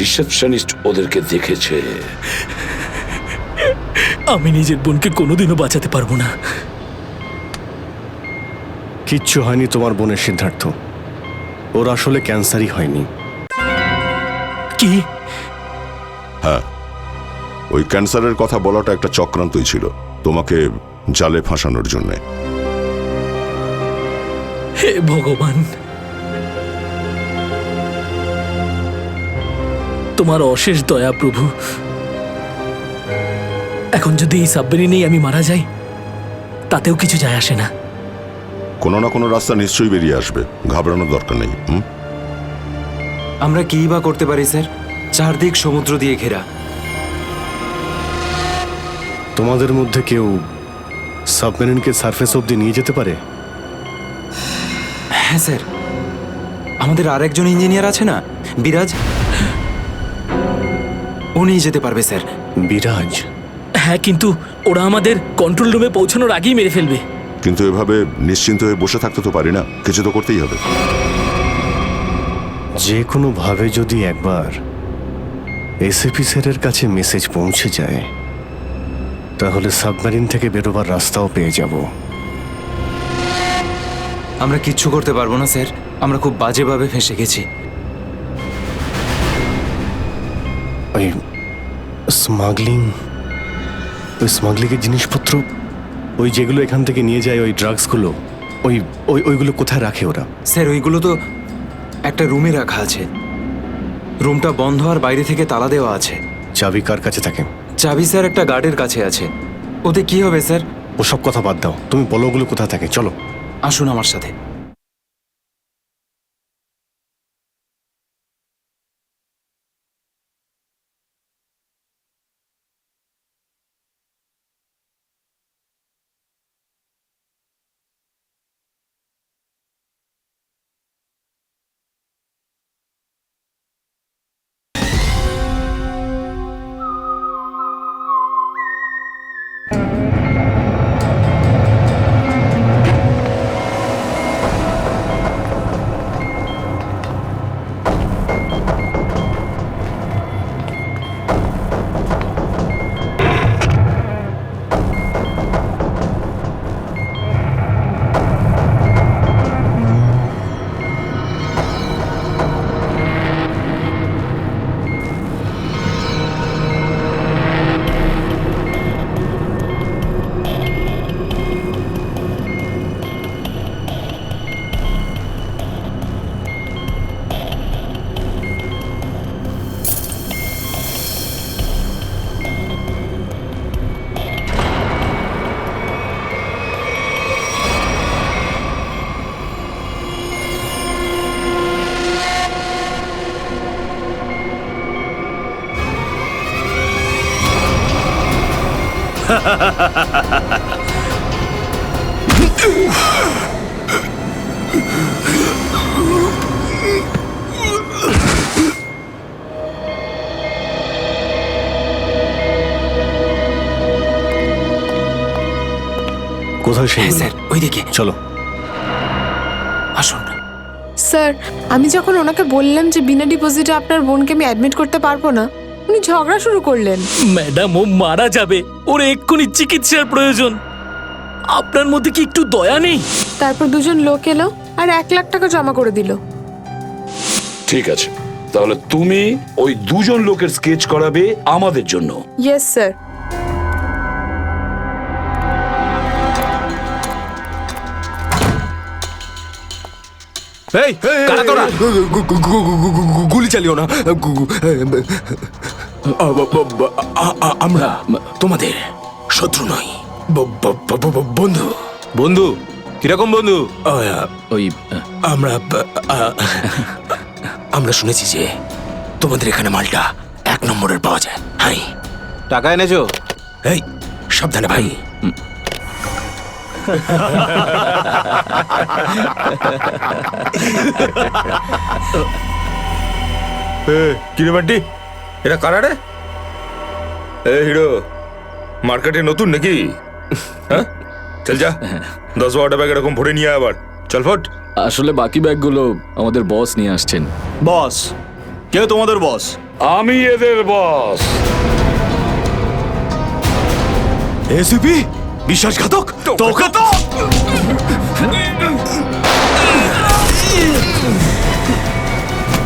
রিসেপশনিস্ট ওদেরকে দেখেছে। আমি নিজের বোনকে কোনোদিনও বাঁচাতে পারবো না। কিচ্ছু হয়নি তোমার বোনের, সিদ্ধার্থ। ওর আসলে ক্যান্সারই হয়নি। কি? হ্যাঁ, ওই ক্যান্সারের কথা বলাটা একটা চক্রান্তই ছিল, তোমাকে জালে ফাঁসানোর জন্যে। হে ভগবান, তোমার অশেষ দয়া প্রভু। এখন যদি এই সাবমেরিনেই আমি মারা যাই, তাতেও কিছু যায় আসে না। কোনো না কোনো রাস্তা নিশ্চয়ই বেরিয়ে আসবে, ঘাবড়ানোর দরকার নেই। আমরা কি বা করতে পারি স্যার? চারদিক সমুদ্র দিয়ে ঘেরা। তোমাদের মধ্যে কেউ সাবমেরিনকে সারফেস অব্দি নিয়ে যেতে পারে? হ্যাঁ স্যার, আমাদের আরেকজন ইঞ্জিনিয়ার আছে না, বিরাজ, ও নিয়ে যেতে পারবে স্যার। বিরাজ? হ্যাঁ, কিন্তু ওরা আমাদের কন্ট্রোল রুমে পৌঁছানোর আগেই মেরে ফেলবে। কিন্তু এভাবে নিশ্চিন্ত হয়ে বসে থাকতে তো পারি না, কিছু তো করতেই হবে। যে কোনোভাবে যদি একবার এসএপি স্যারের কাছে মেসেজ পৌঁছে যায়, তাহলে সাবমেরিন থেকে বেরোবার রাস্তাও পেয়ে যাব। আমরা কিচ্ছু করতে পারবো না স্যার, আমরা খুব বাজেভাবে ফেঁসে গেছি। ওই স্মাগলিংয়ের জিনিসপত্র, ওই যেগুলো এখান থেকে নিয়ে যায়, ওই ড্রাগসগুলো, ওইগুলো কোথায় রাখে ওরা? স্যার ওইগুলো তো একটা রুমে রাখা আছে। রুমটা বন্ধ আর বাইরে থেকে তালা দেওয়া আছে। চাবি কার কাছে থাকে? চাবি স্যার একটা গার্ডের কাছে আছে। ওতে কি হবে স্যার? ওসব কথা বাদ দাও, তুমি বলো ওগুলো কোথায় থাকে। চলো, আসুন আমার সাথে। কোথায় সেই? স্যার ওইদিকে চলো, আসুন। স্যার, আমি যখন ওনাকে বললাম যে বিনা ডিপোজিটে আপনার বোনকে আমি অ্যাডমিট করতে পারবো না, উনি ঝগড়া শুরু করলেন। ম্যাডাম, ও মারা যাবে, ওর এক্ষুনি চিকিৎসার প্রয়োজন। আপনার মধ্যে কি একটু দয়া নেই? তারপর দুজন লোক এলো আর 1 লাখ টাকা জমা করে দিল। ঠিক আছে, তাহলে তুমি ওই দুজন লোকের স্কেচ করাবে আমাদের জন্য। Yes sir. এই কারা তোরা? গুলি চালিও না। আমরা তোমাদের শত্রু নই, বন্ধু। বন্ধু? কিরকম বন্ধু? ওই আমরা শুনেছি যে তোমাদের এখানে মালটা 1 নম্বরের পাওয়া যায়। হাই, টাকা এনেছো? এই সাবধানে ভাই। কিরে বান্টি, এরা কারা রে? এ হিরো, মার্কেটে নতুন নাকি? হ্যাঁ, চল যা 10-12টা ব্যাগ এরকম ভরে নিয়ে আবার চল ফট। আসলে বাকি ব্যাগগুলো আমাদের বস নিয়ে আসছেন। বস? কে তোমাদের বস? আমি এদের বস। এসিপি বিশ্বাসঘাতক, তোকে তো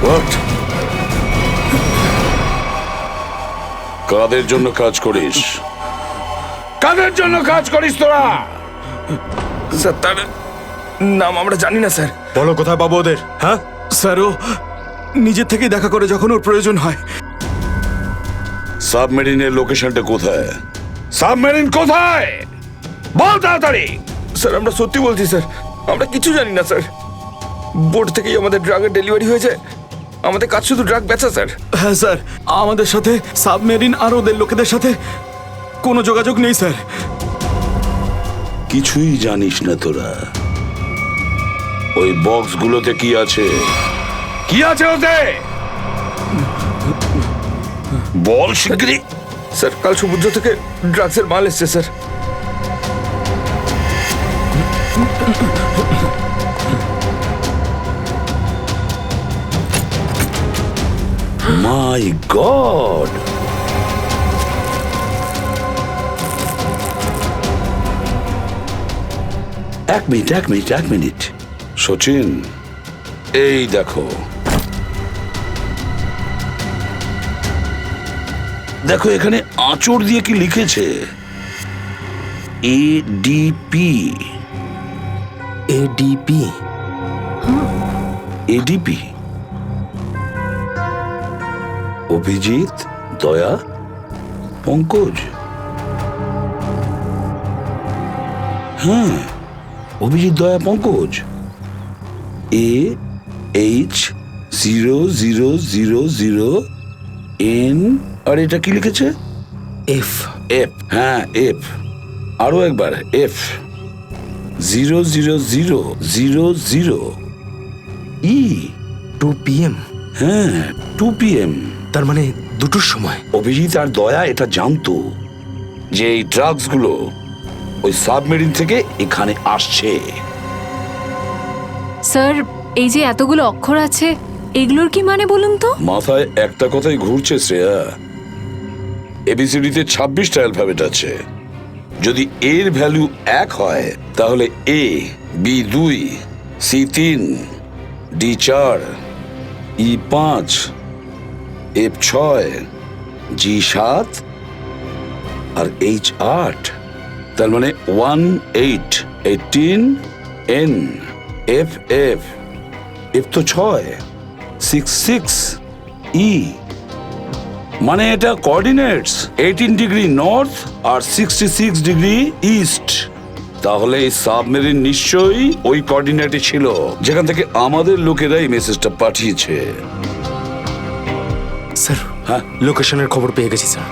What? কাদের জন্য কাজ করিস? কাদের জন্য কাজ করিস তোরা? স্যার তার নাম আমরা জানি না স্যার। বলো কোথায় পাবো ওদের? হ্যাঁ স্যার, ও নিজের থেকেই দেখা করে যখন ওর প্রয়োজন হয়। সাবমেরিনের লোকেশনটা কোথায়? সাবমেরিন কোথায়? বল তাড়াতাড়ি। স্যার আমরা সত্যি বলছি স্যার, আমরা কিছু জানি না স্যার। বোট থেকেই আমাদের ড্রাগের ডেলিভারি হয়েছে, আমাদের কাজ শুধু ড্রাগ বেচা স্যার। হ্যাঁ স্যার, আমাদের সাথে সাবমেরিন আর ওদের লোকেদের সাথে কোনো যোগাযোগ নেই স্যার। কিছুই জানিস না তোরা। ওই বক্সগুলোতে কি আছে? কি আছে ওতে? বল শিগগিরই। স্যার কাল সমুদ্র থেকে ড্রাগসের মাল এসছে স্যার। মাই গড! এক মিনিট। সচিন, এই দেখো। দেখো এখানে আঁচড় দিয়ে কি লিখেছে? এডিপি। এডিপি? এডিপি। অভিজিৎ, দয়া, পঙ্কজ। হ্যাঁ, অভিজিৎ, দয়া, পঙ্কজ। AH0000N। আর এটা কি লিখেছে? এফ। এফ, হ্যাঁ এফ। আরো একবার এফ। 00000 ই। 2 PM? হ্যাঁ, 2 PM। তার মানে দুটোর সময়। অভিজিৎ আর দয়া এটা জানতো যে এই ড্রাগস গুলো ওই সাবমেরিন থেকে এখানে আসছে। স্যার, এই যে এতগুলো অক্ষর আছে, এগুলোর কি মানে বলুন তো? মাথায় একটা কথাই ঘুরছে শ্রেয়া। এবিসিডিতে 26টা অ্যালফাবেট আছে। যদি এর ভ্যালু 1 হয় তাহলে A, B 2, C 3, D 4, E 5, F 6, G 7 R H 8। তার মানে 18, 18, N, F, F তো 6, 6, 6, E। মানে এটা কোঅর্ডিনেটস 18 ডিগ্রি নর্থ আর 66 ডিগ্রি ইস্ট। তাহলে এই সাবমেরিন নিশ্চয়ই ওই কোঅর্ডিনেটে ছিল যেখান থেকে আমাদের লোকেরা এই মেসেজটা পাঠিয়েছে। স্যার, হ্যাঁ, লোকেশনের খবর পেয়ে গেছি স্যার।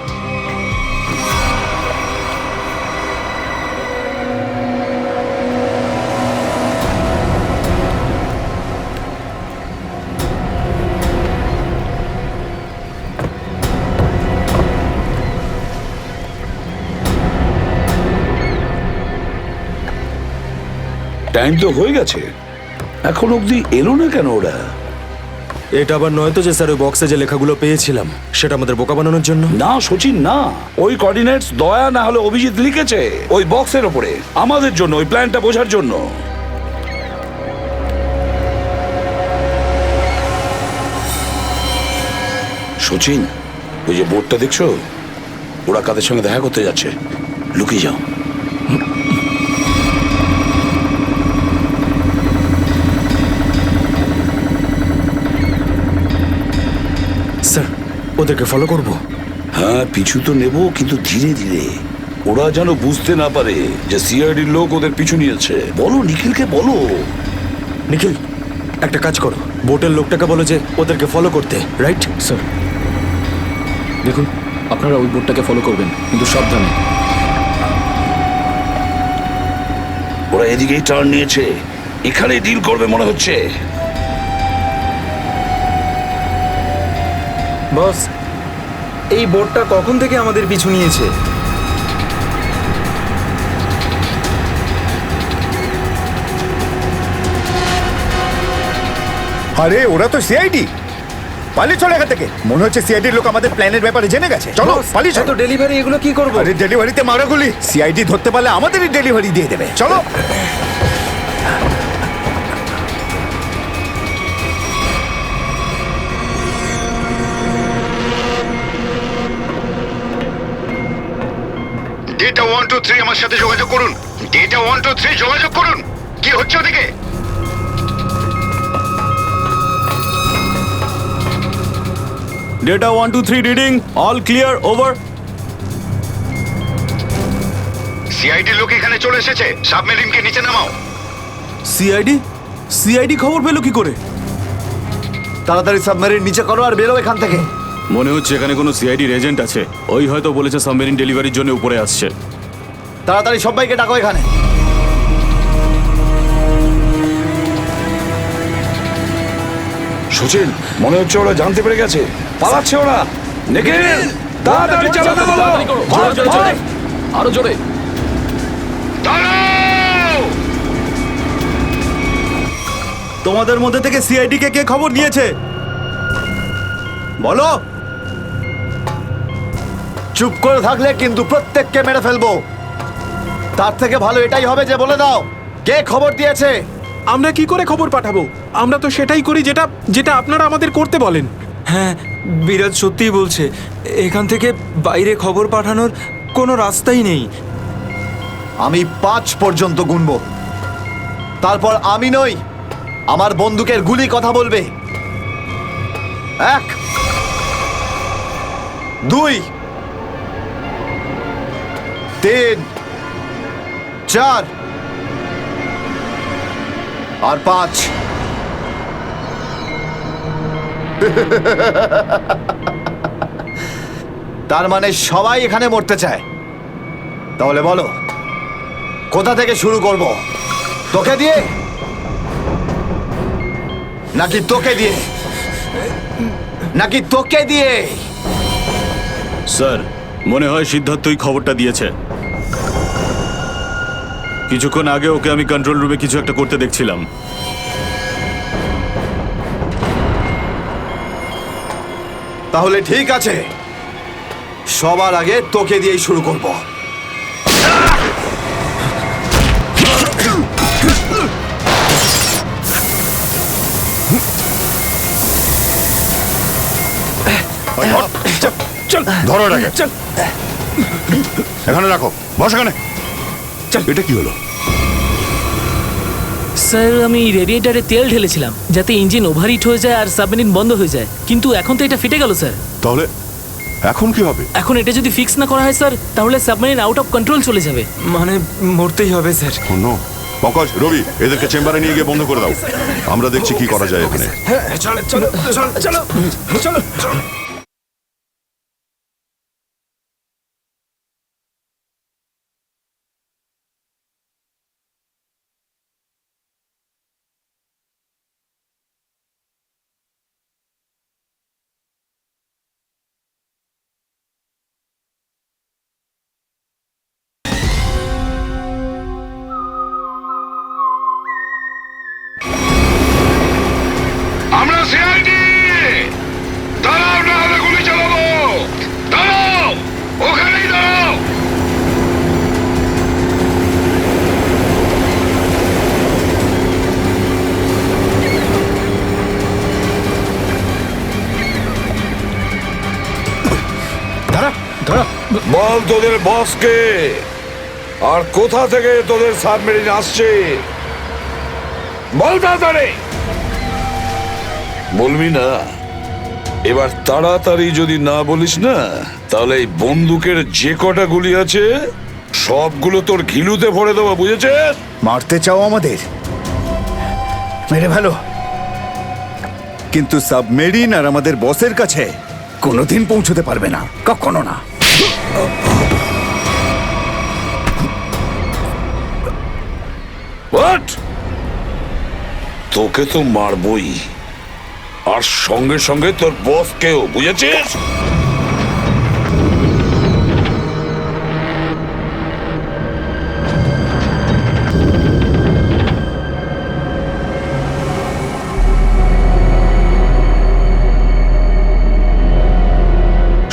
টাইম তো হয়ে গেছে, এখন অবধি এলো না কেন ওরা? এটা আবার নয় তো যে স্যার ওই বক্সে যে লেখাগুলো পেয়েছিলাম সেটা আমাদের বোকা বানানোর জন্য? না সচিন, না। ওই কোঅর্ডিনেটস দয়া না হলে অভিজিৎ লিখেছে ওই বক্সের ওপরে আমাদের জন্য, ওই প্ল্যানটা বোঝার জন্য। সচিন, ওই যে বোর্ডটা দেখছো, ওরা কাদের সঙ্গে দেখা করতে যাচ্ছে। লুকিয়ে যাও। স্যার, ওদেরকে ফলো করব? হ্যাঁ, পিছু তো নেব, কিন্তু ধীরে ধীরে। ওরা যেন বুঝতে না পারে যে সিআইডির লোক ওদের পিছু নিয়েছে। বলো নিখিলকে, বলো। নিখিল, একটা কাজ করো, বোটের লোকটাকে বলো যে ওদেরকে ফলো করতে, রাইট? স্যার দেখুন, আপনারা ওই বোটটাকে ফলো করবেন, কিন্তু সাবধানে। ওরা এদিকেই টার্ন নিয়েছে, এখানেই ডিল করবে মনে হচ্ছে। বস, এই বোটটা কখন থেকে আমাদের পিছু নিয়েছে? আরে ওরা তো সিআইডি, পালিয়ে চলে এখান থেকে। মনে হচ্ছে সিআইডির লোক আমাদের প্ল্যানের ব্যাপারে জেনে গেছে। চলো পালিয়ে চলো। ডেলিভারি এগুলো কি করবো? আরে ডেলিভারিতে মারাগুলি, সিআইডি ধরতে পারলে আমাদেরই ডেলিভারি দিয়ে দেবে। চলো। ডেটা 123 আমার সাথে যোগাযোগ করুন। ডেটা 123 যোগাযোগ করুন। কি হচ্ছে ওদিকে? Data 123 reading, all clear, over. CID লোক এখানে চলে এসেছে, সাবমেরিনকে নিচে নামাও। সিআইডি খবর পেলো কি করে? তাড়াতাড়ি সাবমেরিন নিচে করো আর বেরো এখান থেকে। মনে হচ্ছে এখানে কোনো সিআইডির এজেন্ট আছে। ওই হয়তো বলেছে সাবমেরিন ডেলিভারির জন্য উপরে আসছে। তাড়াতাড়ি সবাইকে ডাকো এখানে। সুচিল, মনে হচ্ছে ওরা জানতে পেরে গেছে, পালাচ্ছে ওরা। নিখিল, তাড়াতাড়ি চালাতে বলো। আরো জোরে। তোমাদের মধ্যে থেকে সিআইডি কে খবর নিয়েছে বলো। চুপ করে থাকলে কিন্তু প্রত্যেককে মেরে ফেলবো। তার থেকে ভালো এটাই হবে যে বলে দাও কে খবর দিয়েছে। আমরা কি করে খবর পাঠাবো? আমরা তো সেটাই করি যেটা যেটা আপনারা আমাদের করতে বলেন। হ্যাঁ, বিরাজ সত্যিই বলছে, এখান থেকে বাইরে খবর পাঠানোর কোনো রাস্তাই নেই। আমি 5 পর্যন্ত গুনবো, তারপর আমি নই, আমার বন্দুকের গুলি কথা বলবে। 1, 2, 3, 4 আর 5। তার মানে সবাই এখানে মরতে চায়। তাহলে বলো কোথা থেকে শুরু করব? তোকে দিয়ে নাকি তোকে দিয়ে? নাকি তোকে দিয়ে? স্যার, মনে হয় সিদ্ধার্থই খবরটা দিয়েছে। কিছুক্ষণ আগে ওকে আমি কন্ট্রোল রুমে কিছু একটা করতে দেখছিলাম। তাহলে ঠিক আছে, সবার আগে তোকে দিয়েই শুরু করব। চল ধরো এটাকে, চল এখানে রাখো, বস এখানে। চল, এটা কি হলো? স্যার, আমি রেডিয়েটারে তেল ঢেলেছিলাম যাতে ইঞ্জিন ওভারহিট হয়ে যায় আর সাবমেরিন বন্ধ হয়ে যায়, কিন্তু এখন তো এটা ফেটে গেল স্যার। তাহলে এখন কি হবে? এখন এটা যদি ফিক্স না করা হয় স্যার, তাহলে সাবমেরিন আউট অফ কন্ট্রোল চলে যাবে। মানে মরতেই হবে স্যার। পঙ্কজ, রবি, এদেরকে চেম্বারে নিয়ে গিয়ে বন্ধ করে দাও। আমরা দেখছি কি করা যায় এখানে। চলো চলো চলো চলো চলো চলো। আমরা সিআইডি, দাঁড়াও, না হলে গুলি চালাবো। দাঁড়াও, ওখানেই দাঁড়াও। বল তোদের বসকে, আর কোথা থেকে তোদের সাবমেরিন আসছে বল তাড়াতাড়ি। বলবি না? এবার তাড়াতাড়ি যদি না বলিস না, তাহলে এই বন্দুকের যে কটা গুলি আছে সবগুলো তোর ঘিলুতে ভরে দেবো, বুঝেছিস? মারতে চাও আমাদের? মেরে ভালো, কিন্তু সাবমেরিন আর আমাদের বসের কাছে কোনোদিন পৌঁছতে পারবে না, কখনো না। হোয়াট? তোকে তো মারবই, আর সঙ্গে সঙ্গে তোর বসকেও, বুঝেছিস?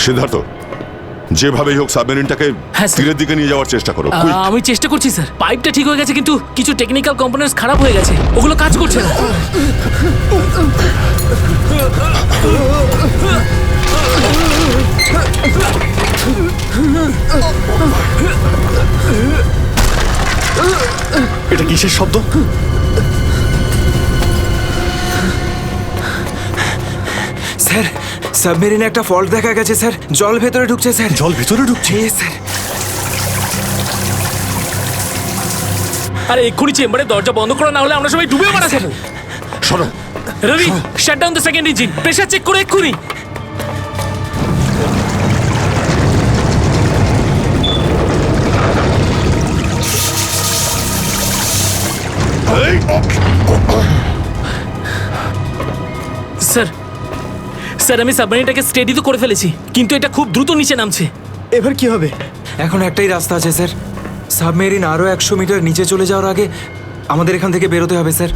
সিদ্ধার্থ, যেভাবেই হোক সাবমেরিনটাকে তীরের দিকে নিয়ে যাওয়ার চেষ্টা করো। quick! আমি চেষ্টা করছি স্যার। পাইপটা ঠিক হয়ে গেছে কিন্তু কিছু টেকনিক্যাল কম্পোনেন্টস খারাপ হয়ে গেছে, ওগুলো কাজ করছে না। এটা কিসের শব্দ? স্যার, সাবমেরিনে একটা ফল্ট দেখা গেছে স্যার। জল ভেতরে ঢুকছে স্যার। জল ভেতরে ঢুকছে? স্যার। আরে এক্ষুনি চেম্বারে দরজা বন্ধ করা না হলে আমরা সবাই ডুবে মারা যাবো। শোনো Rabi, shut down the second engine, pressure check করে এক্ষুনি। স্যার, স্যার আমি সাবমেরিনটাকে স্টেডি তো করে ফেলেছি, কিন্তু এটা খুব দ্রুত নিচে নামছে। এবার কি হবে? এখন একটাই রাস্তা আছে স্যার। সাবমেরিন আরো 100 মিটার নিচে চলে যাওয়ার আগে আমাদের এখান থেকে বেরোতে হবে স্যার।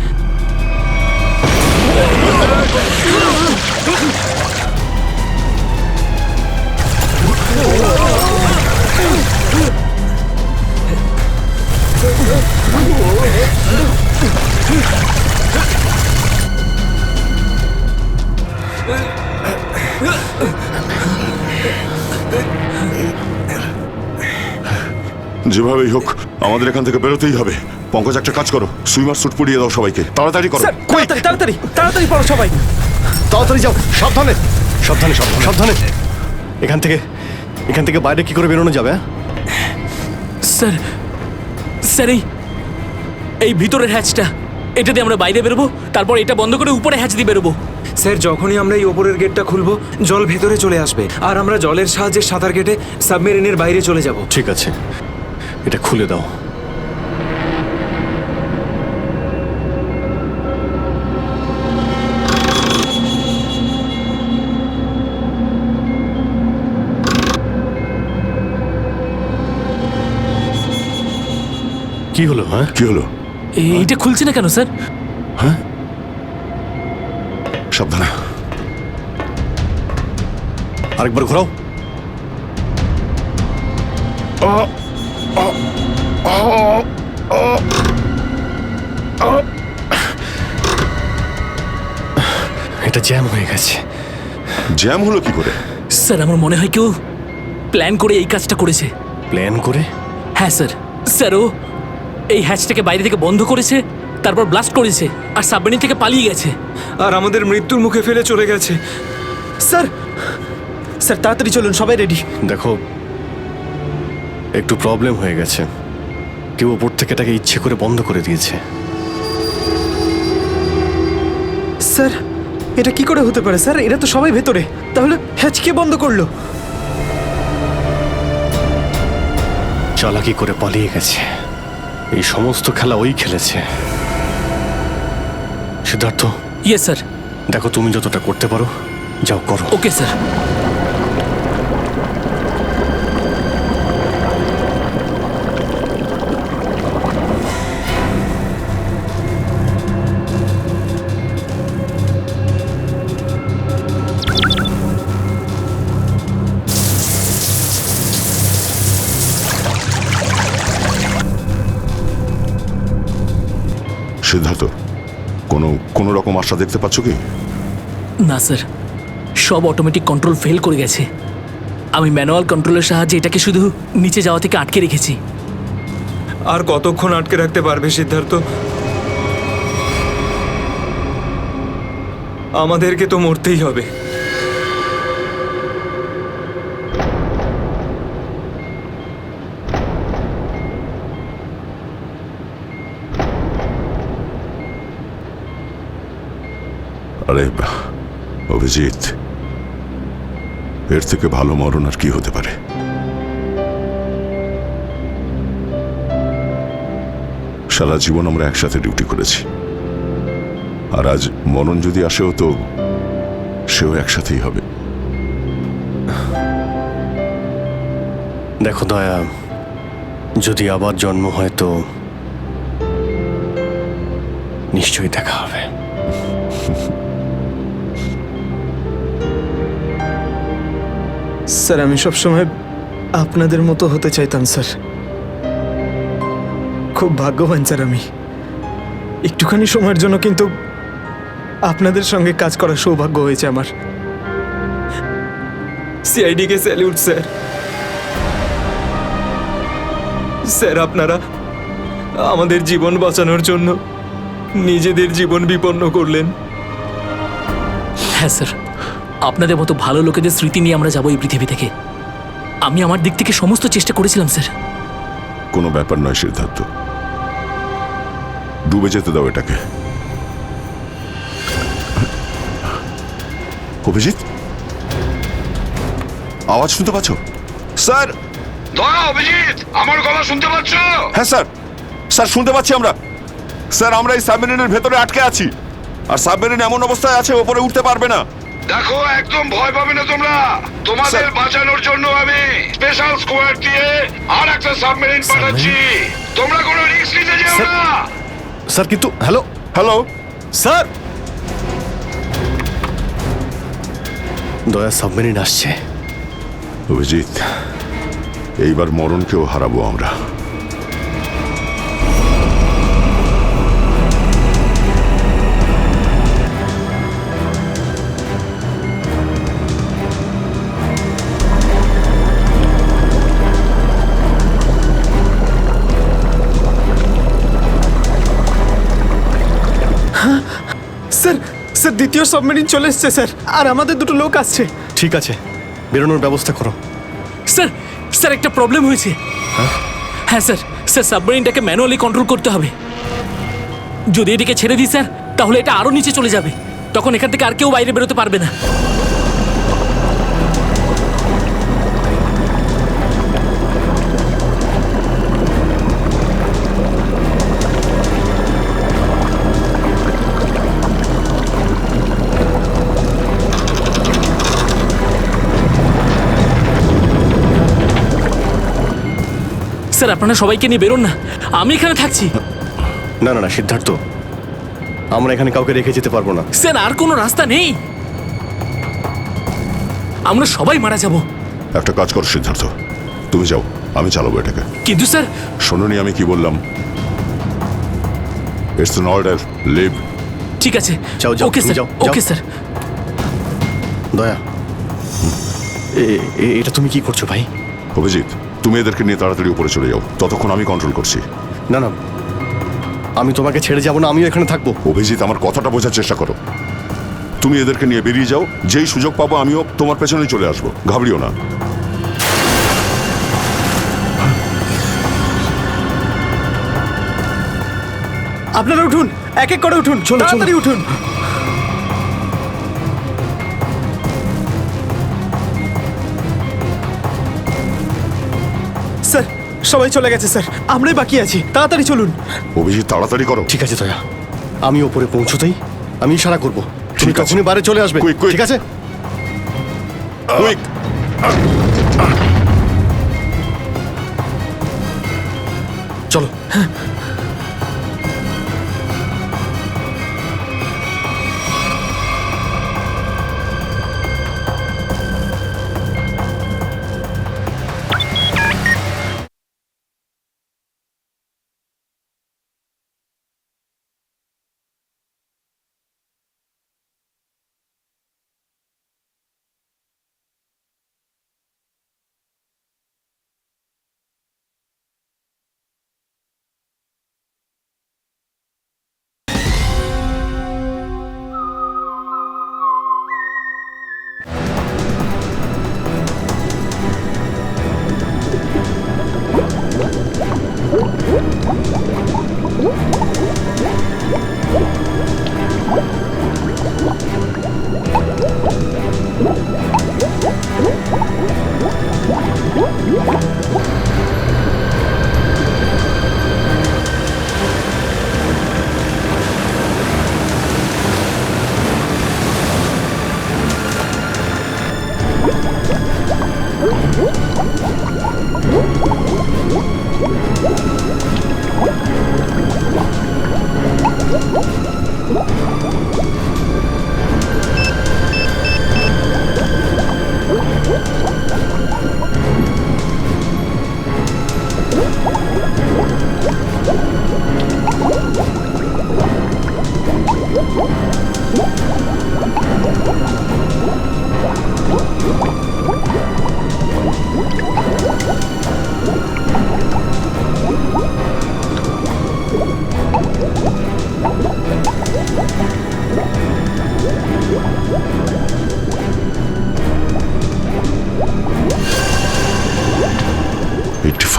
যেভাবেই হোক আমাদের এখান থেকে বেরোতেই হবে। পঙ্কজ, একটা কাজ করো, সুইমার স্যুট পরিয়ে দাও সবাইকে, তাড়াতাড়ি করো। তাড়াতাড়ি তাড়াতাড়ি পড়ো সবাই, তাড়াতাড়ি যাও, সাবধানে সাবধানে সাবধানে। এখান থেকে বাইরে কি করে বেরোনো যাবে? স্যার, স্যার এই ভিতরের হ্যাচটা, এটা দিয়ে আমরা বাইরে বেরোবো, তারপর এটা বন্ধ করে উপরে হ্যাচ দিয়ে বেরোবো। স্যার, যখনই আমরা এই ওপরের গেটটা খুলবো জল ভেতরে চলে আসবে, আর আমরা জলের সাহায্যে সাঁতার কেটে সাবমেরিনের বাইরে চলে যাব। ঠিক আছে, এটা খুলে দাও। কি হলো? হ্যাঁ, কি হলো? এইটা খুলছে না কেন স্যার? হ্যাঁ, সাবধানে। আরেকবার ঘোরাও। এটা জ্যাম হয়ে গেছে। জ্যাম হলো কি করে? স্যার আমার মনে হয় কেউ প্ল্যান করে এই কাজটা করেছে। প্ল্যান করে? হ্যাঁ স্যার। স্যার ও এই হ্যাচটাকে বাইরে থেকে বন্ধ করেছে, তারপর ব্লাস্ট করেছে, আর সাবমেরিন থেকে পালিয়ে গেছে, আর আমাদের মৃত্যুর মুখে ফেলে চলে গেছে। স্যার, স্যার তাড়াতাড়ি চলুন, সবাই রেডি। দেখো, একটু প্রবলেম হয়ে গেছে। কেউ ওপর থেকে এটাকে ইচ্ছে করে বন্ধ করে দিয়েছে। স্যার, এটা কি করে হতে পারে স্যার? এরা তো সবাই ভেতরে, তাহলে হ্যাচ কে বন্ধ করলো? চালাকি করে পালিয়ে গেছে। এই সমস্ত খেলা ওই খেলেছে। সিদ্ধার্থ। Yes sir. দেখো, তুমি যতটা করতে পারো যাও করো। Okay sir. সিদ্ধার্থ, কোনো রকম আশা দেখতে পাচ্ছ কি? না স্যার, সব অটোমেটিক কন্ট্রোল ফেল করে গেছে। আমি ম্যানুয়াল কন্ট্রোলের সাহায্যে এটাকে শুধু নিচে যাওয়া থেকে আটকে রেখেছি। আর কতক্ষণ আটকে রাখতে পারবে সিদ্ধার্থ? আমাদেরকে তো মরতেই হবে। আরে অভিজিৎ, এর থেকে ভালো মরণ আর কি হতে পারে? সারা জীবন আমরা একসাথে ডিউটি করেছি, আর আজ মনন যদি আসেও তো সেও একসাথেই হবে। দেখো দয়া, যদি আবার জন্ম হয় তো নিশ্চয়ই দেখা হবে। স্যার আমি সবসময় আপনাদের মতো হতে চাইতাম স্যার। খুব ভাগ্যবান স্যার আমি, একটুখানি সময়ের জন্য কিন্তু আপনাদের সঙ্গে কাজ করার সৌভাগ্য হয়েছে আমার। সিআইডি কে স্যালিউট স্যার। স্যার আপনারা আমাদের জীবন বাঁচানোর জন্য নিজেদের জীবন বিপন্ন করলেন। হ্যাঁ স্যার, আপনাদের মতো ভালো লোকেদের স্মৃতি নিয়ে আমরা যাবো এই পৃথিবী থেকে। আমি আমার দিক থেকে সমস্ত চেষ্টা করেছিলাম স্যার। কোনো ব্যাপার নয় সিদ্ধার্থ, ডুবে যেতে দাও এটাকে। অভিজিৎ, আওয়াজ শুনতে পাচ্ছ? স্যার! অভিজিৎ, আমার গলা শুনতে পাচ্ছ? হ্যাঁ স্যার, স্যার শুনতে পাচ্ছি আমরা। স্যার আমরা এই সাবমেরিনের ভেতরে আটকে আছি, আর সাবমেরিন এমন অবস্থায় আছে ওপরে উঠতে পারবে না। দেখো, একদম ভয় পাবে না তোমরা। তোমাদের বাঁচানোর জন্য আমি স্পেশাল স্কোয়াড দিয়ে আর একটা সাবমেরিন পাঠাচ্ছি। তোমরা কোনো রিস্ক নিতে যেও না। স্যার কিন্তু হ্যালো হ্যালো স্যার, দয়া সাবমেরিন আসছে। অভিজিৎ, এইবার মরণকেও হারাবো আমরা। স্যার স্যার দ্বিতীয় সাবমেরিন চলে এসছে স্যার, আর আমাদের দুটো লোক আসছে। ঠিক আছে, বেরোনোর ব্যবস্থা করো। স্যার, স্যার একটা প্রবলেম হয়েছে। হ্যাঁ স্যার, স্যার সাবমেরিনটাকে ম্যানুয়ালি কন্ট্রোল করতে হবে। যদি এদিকে ছেড়ে দিই স্যার, তাহলে এটা আরো নিচে চলে যাবে। তখন এখান থেকে আর কেউ বাইরে বেরোতে পারবে না। স্যার আপনারা সবাইকে নিয়ে বেরোন না, আমি এখানে থাকছি। না না না সিদ্ধার্থ, আমরা এখানে কাউকে রেখে যেতে পারবো না। স্যার আর কোনো রাস্তা নেই, আমরা সবাই মারা যাব। একটা কাজ করো সিদ্ধার্থ, তুমি যাও, আমি চালাবো এটাকে। কিন্তু স্যার, শোনোনি আমি কি বললাম? It's an order, leave. ঠিক আছে, যাও যাও, ওকে তুমি স্যার, যাও, ওকে যাও। স্যার। দয়া, এটা তুমি কি করছো ভাই? অভিজিৎ, তুমি এদেরকে নিয়ে তাড়াতাড়ি উপরে চলে যাও, ততক্ষণ আমি কন্ট্রোল করছি। না না, আমি তোমাকে ছেড়ে যাবো না, আমিও এখানে থাকবো। অভিজিৎ, আমার কথাটা বোঝার চেষ্টা করো। তুমি এদেরকে নিয়ে বেরিয়ে যাও, যেই সুযোগ পাবো আমিও তোমার পেছনেই চলে আসবো, ঘাবড়িও না। আপনারা উঠুন, এক এক করে উঠুন, তাড়াতাড়ি উঠুন। স্যার সবাই চলে গেছে স্যার, আমরাই বাকি আছি, তাড়াতাড়ি চলুন। অভিজিৎ তাড়াতাড়ি করো। ঠিক আছে দয়া, আমি ওপরে পৌঁছতেই আমি ইশারা করবো, তুমি তখনই বাইরে চলে আসবে। ঠিক আছে? কুইক। চলো।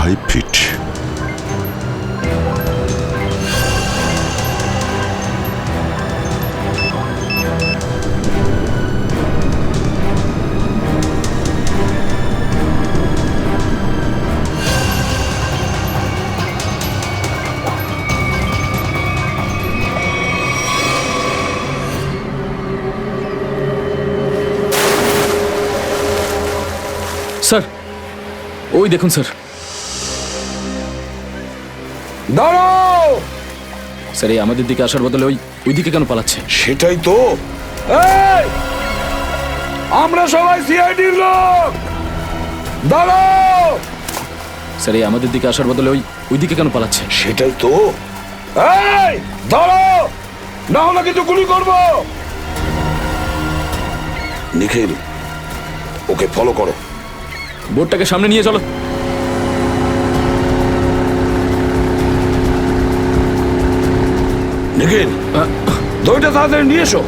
5 ফিট। স্যার ওই দেখুন স্যার। দাঁড়াও! স্যার এই আমাদের দিকে আসার বদলে ওই দিকে কেন পালাচ্ছে? সেটাই তো। এই! আমরা সবাই সিআইডির লোক। দাঁড়াও! স্যার এই আমাদের দিকে আসার বদলে ওই দিকে কেন পালাচ্ছে? সেটাই তো। এই! দাঁড়াও! না হলে কিন্তু গুলি করব। নিখিল, ওকে ফলো করো। বোটটাকে সামনে নিয়ে চলো। নিখিল, দইটা তাড়াতাড়ি নিয়ে এসো।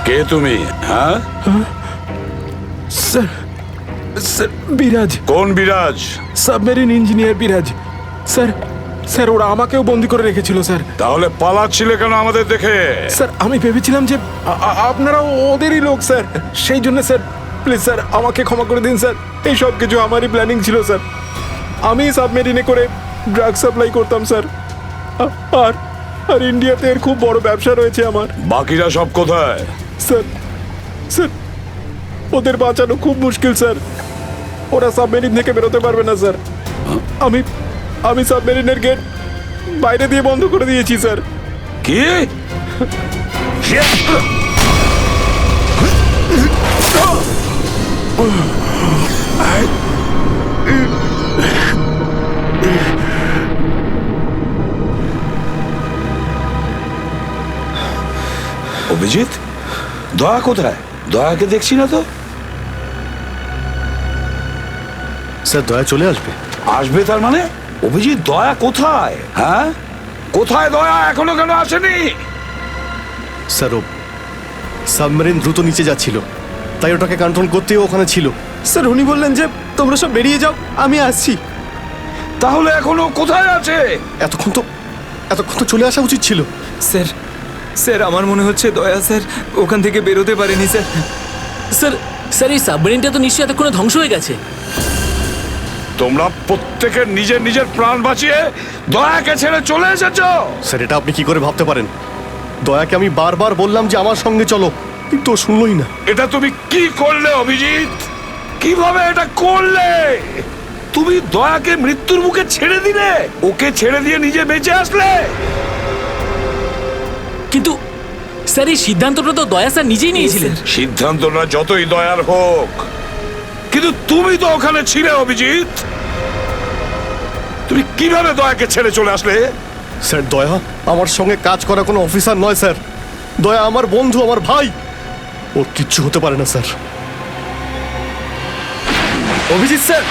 কে তুমি? হ্যাঁ স্যার, স্যার বিরাজ। কোন বিরাজ? সাবমেরিন ইঞ্জিনিয়ার বিরাজ। স্যার, স্যার ওরা আমাকেও বন্দি করে রেখেছিল স্যার। তাহলে পালাচ্ছিলে কেন আমাদের দেখে? স্যার আমি ভেবেছিলাম যে আপনারা ওদেরই লোক স্যার, সেই জন্য স্যার প্লিজ স্যার আমাকে ক্ষমা করে দিন স্যার। এই সব কিছু আমারই প্ল্যানিং ছিল স্যার। আমি সাবমেরিনে করে ড্রাগ সাপ্লাই করতাম স্যার। আর আর ইন্ডিয়াতে এর খুব বড় ব্যবসা রয়েছে আমার। বাকিরা সব কোথায়? স্যার, স্যার ওদের বাঁচানো খুব মুশকিল স্যার। ওরা সাবমেরিন থেকে বেরোতে পারবে না স্যার। আমি সাবমেরিনের গেট বাইরে দিয়ে বন্ধ করে দিয়েছি স্যার। কি? অভিজিৎ, দয়া কোথায়? দয়াকে দেখছি না তো। স্যার দয়া চলে আসবে। আসবে তার মানে? অভিজিৎ, দয়া কোথায়? হ্যাঁ, কোথায় দয়া? এখনো কেন আসেনি? স্যার ও সাবমেরিন দ্রুত নিচে যাচ্ছিল, তাই ওটাকে কন্ট্রোল করতেও ওখানে ছিল। স্যার উনি বললেন যে তোমরা সব বেরিয়ে যাও, আমি আসছি। তাহলে এখনো কোথায় আছে? এতক্ষণ তো চলে আসা উচিত ছিল। স্যার, স্যার আমার মনে হচ্ছে দয়া স্যার ওখান থেকে বেরোতে পারেনি স্যার। স্যার, স্যার এই সাবমেরিনটা তো নিশ্চয়ই এতক্ষণে ধ্বংস হয়ে গেছে। তোমরা প্রত্যেকের নিজের নিজের প্রাণ বাঁচিয়ে দয়াকে ছেড়ে চলে এসেছো। স্যার এটা আপনি কি করে ভাবতে পারেন? দয়াকে আমি বারবার বললাম যে আমার সঙ্গে চলো, কিন্তু ও শুনলই না। এটা তুমি কি করলে অভিজিৎ? কিভাবে এটা করলে? তুমি দয়াকে মৃত্যুর মুখে ছেড়ে দিলে, ওকে ছেড়ে দিয়ে নিজে বেঁচে আসলে। কিন্তু স্যার এই সিদ্ধান্তটা তো দয়া স্যার নিজেই নিয়েছিলেন। সিদ্ধান্তটা যতই দয়ার হোক, কিন্তু তুমি তো ওখানে ছিলে অভিজিৎ। তুমি কিভাবে দয়াকে ছেড়ে চলে আসলে? স্যার দয়া আমার সঙ্গে কাজ করা কোনো অফিসার নয় স্যার। দয়া আমার বন্ধু, আমার ভাই। ওর কিচ্ছু হতে পারে না স্যার। অভিজিৎ স্যার,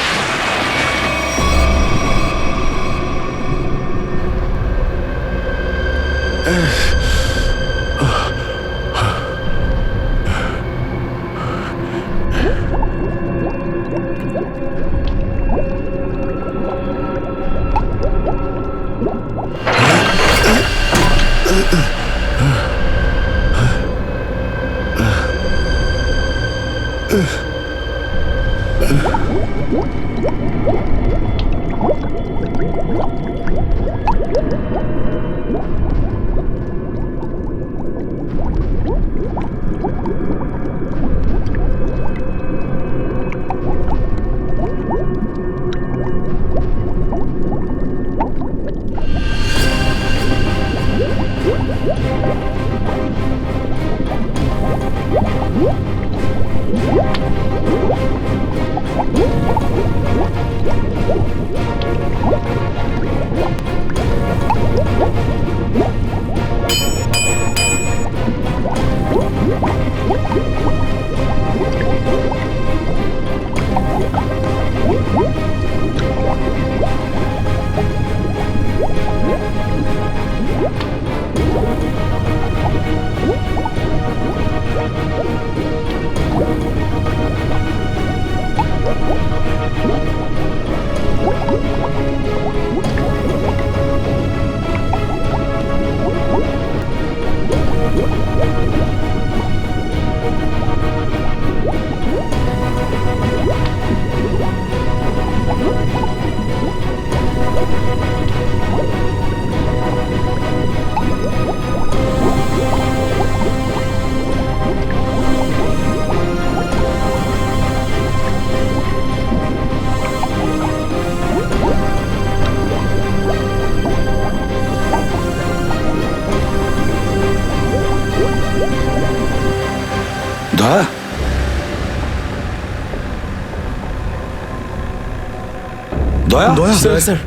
হ্যাঁ দয়া দয়া স্যার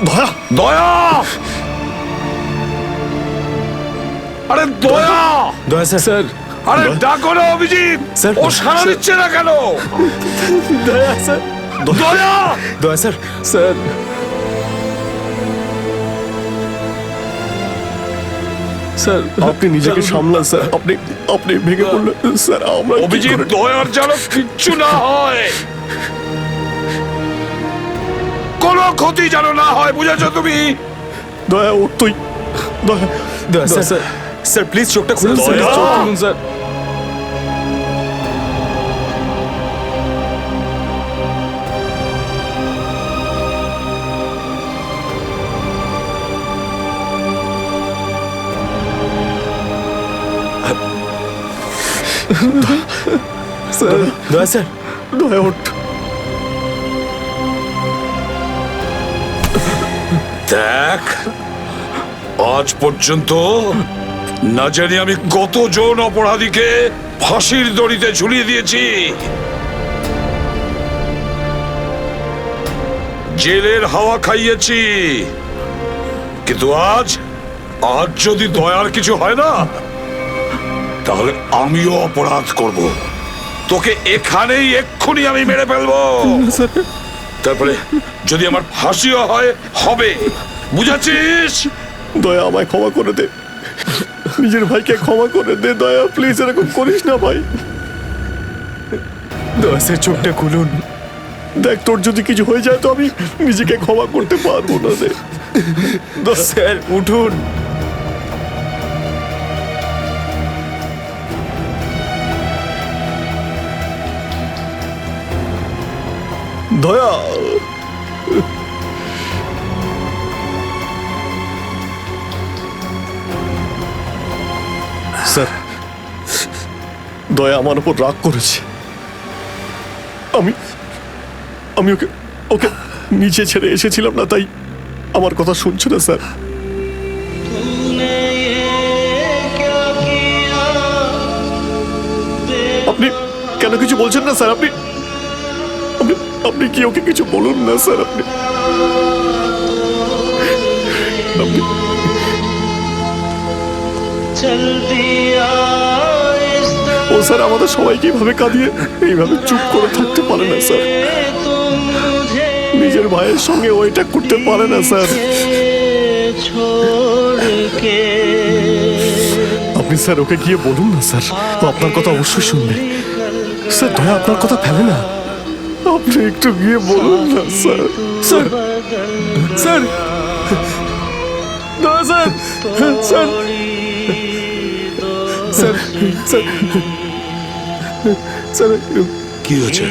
দয়া দয়া আরে দয়া দয়া স্যার আরে ডাকো না অভিজিৎ স্যার, ও সাড়া স্যার। দিচ্ছে না কেন দয়া স্যার দয়া দয়া স্যার স্যার স্যার আপনি নিজেকে সামলান স্যার আপনি আপনি ভেঙে পড়লেন স্যার আমরা কি অভিজিৎ করে- দয়ার যেন কিচ্ছু না হয় কোনো ক্ষতি যেন না হয় বুঝেছো তুমি দয়া ও তুই দয়া দয়া স্যার স্যার প্লিজ চোখটা খুলুন স্যার দয়া। চোখ খুলুন স্যার স্যার দয়া স্যার দয়া ওঠ দেখ আজ পর্যন্ত না জানি আমি কতজন অপরাধীকে ফাঁসির দড়িতে ঝুলিয়ে দিয়েছি জেলের হাওয়া খাইয়েছি কিন্তু আজ আজ যদি দয়ার কিছু হয় না তাহলে আমিও অপরাধ করব তোকে এখানেই এক্ষুনি আমি মেরে ফেলবো তারপরে যদি আমার ফাঁসিও হয় হবে বুঝেছিস দয়া আমায় ক্ষমা করে দে নিজের ভাইকে ক্ষমা করে দে দয়া প্লিজ এরকম করিস না ভাই দয়া স্যার চোখটা খুলুন দেখ তোর যদি কিছু হয়ে যায় তো আমি নিজেকে ক্ষমা করতে পারবো না রে দয়া স্যার উঠুন দয়া স্যার দয়া আমার উপর রাগ করেছে আমি আমি ওকে ওকে নিচে ছেড়ে এসেছিলাম না তাই আমার কথা শুনছে না স্যার আপনি কেন কিছু বলছেন না স্যার আপনি আপনি আপনি কি ওকে কিছু বলুন না স্যার আপনি আপনি ও স্যার আমাদের সবাইকে এইভাবে কাঁদিয়ে এইভাবে চুপ করে থাকতে পারে না স্যার নিজের ভাইয়ের সঙ্গে ওইটা করতে পারে না স্যার আপনি স্যার ওকে গিয়ে বলুন না স্যার ও আপনার কথা অবশ্যই শুনবে স্যার দয়া আপনার কথা ফেলে না আপনি একটু গিয়ে বলুন না স্যার স্যার স্যার দয়া sir sir sir sir sir কি হয়েছে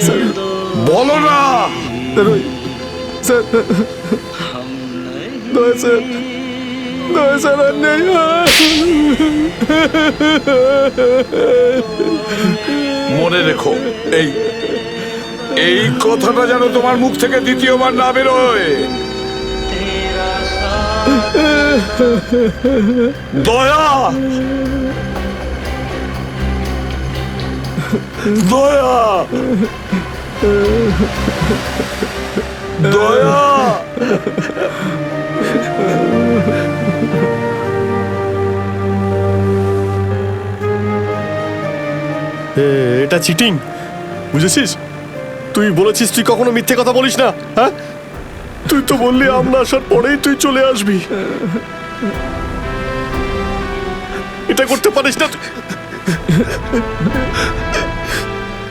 স্যার বলো না স্যার দয়া স্যার দয়া স্যার আর নেই মনে রেখো এই এই কথাটা যেন তোমার মুখ থেকে দ্বিতীয়বার না বেরোয় দয়া দয়া দয়া এটা চিটিং বুঝেছিস তুই বলেছিস তুই কখনো মিথ্যে কথা বলিস না হ্যাঁ তুই তো বললি আমরা আসার পরেই তুই চলে আসবি এটা করতে পারিস না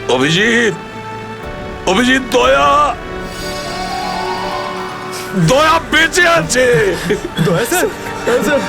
অভিজিৎ অভিজিৎ দয়া দয়া বেঁচে আছে দয়া স্যার স্যার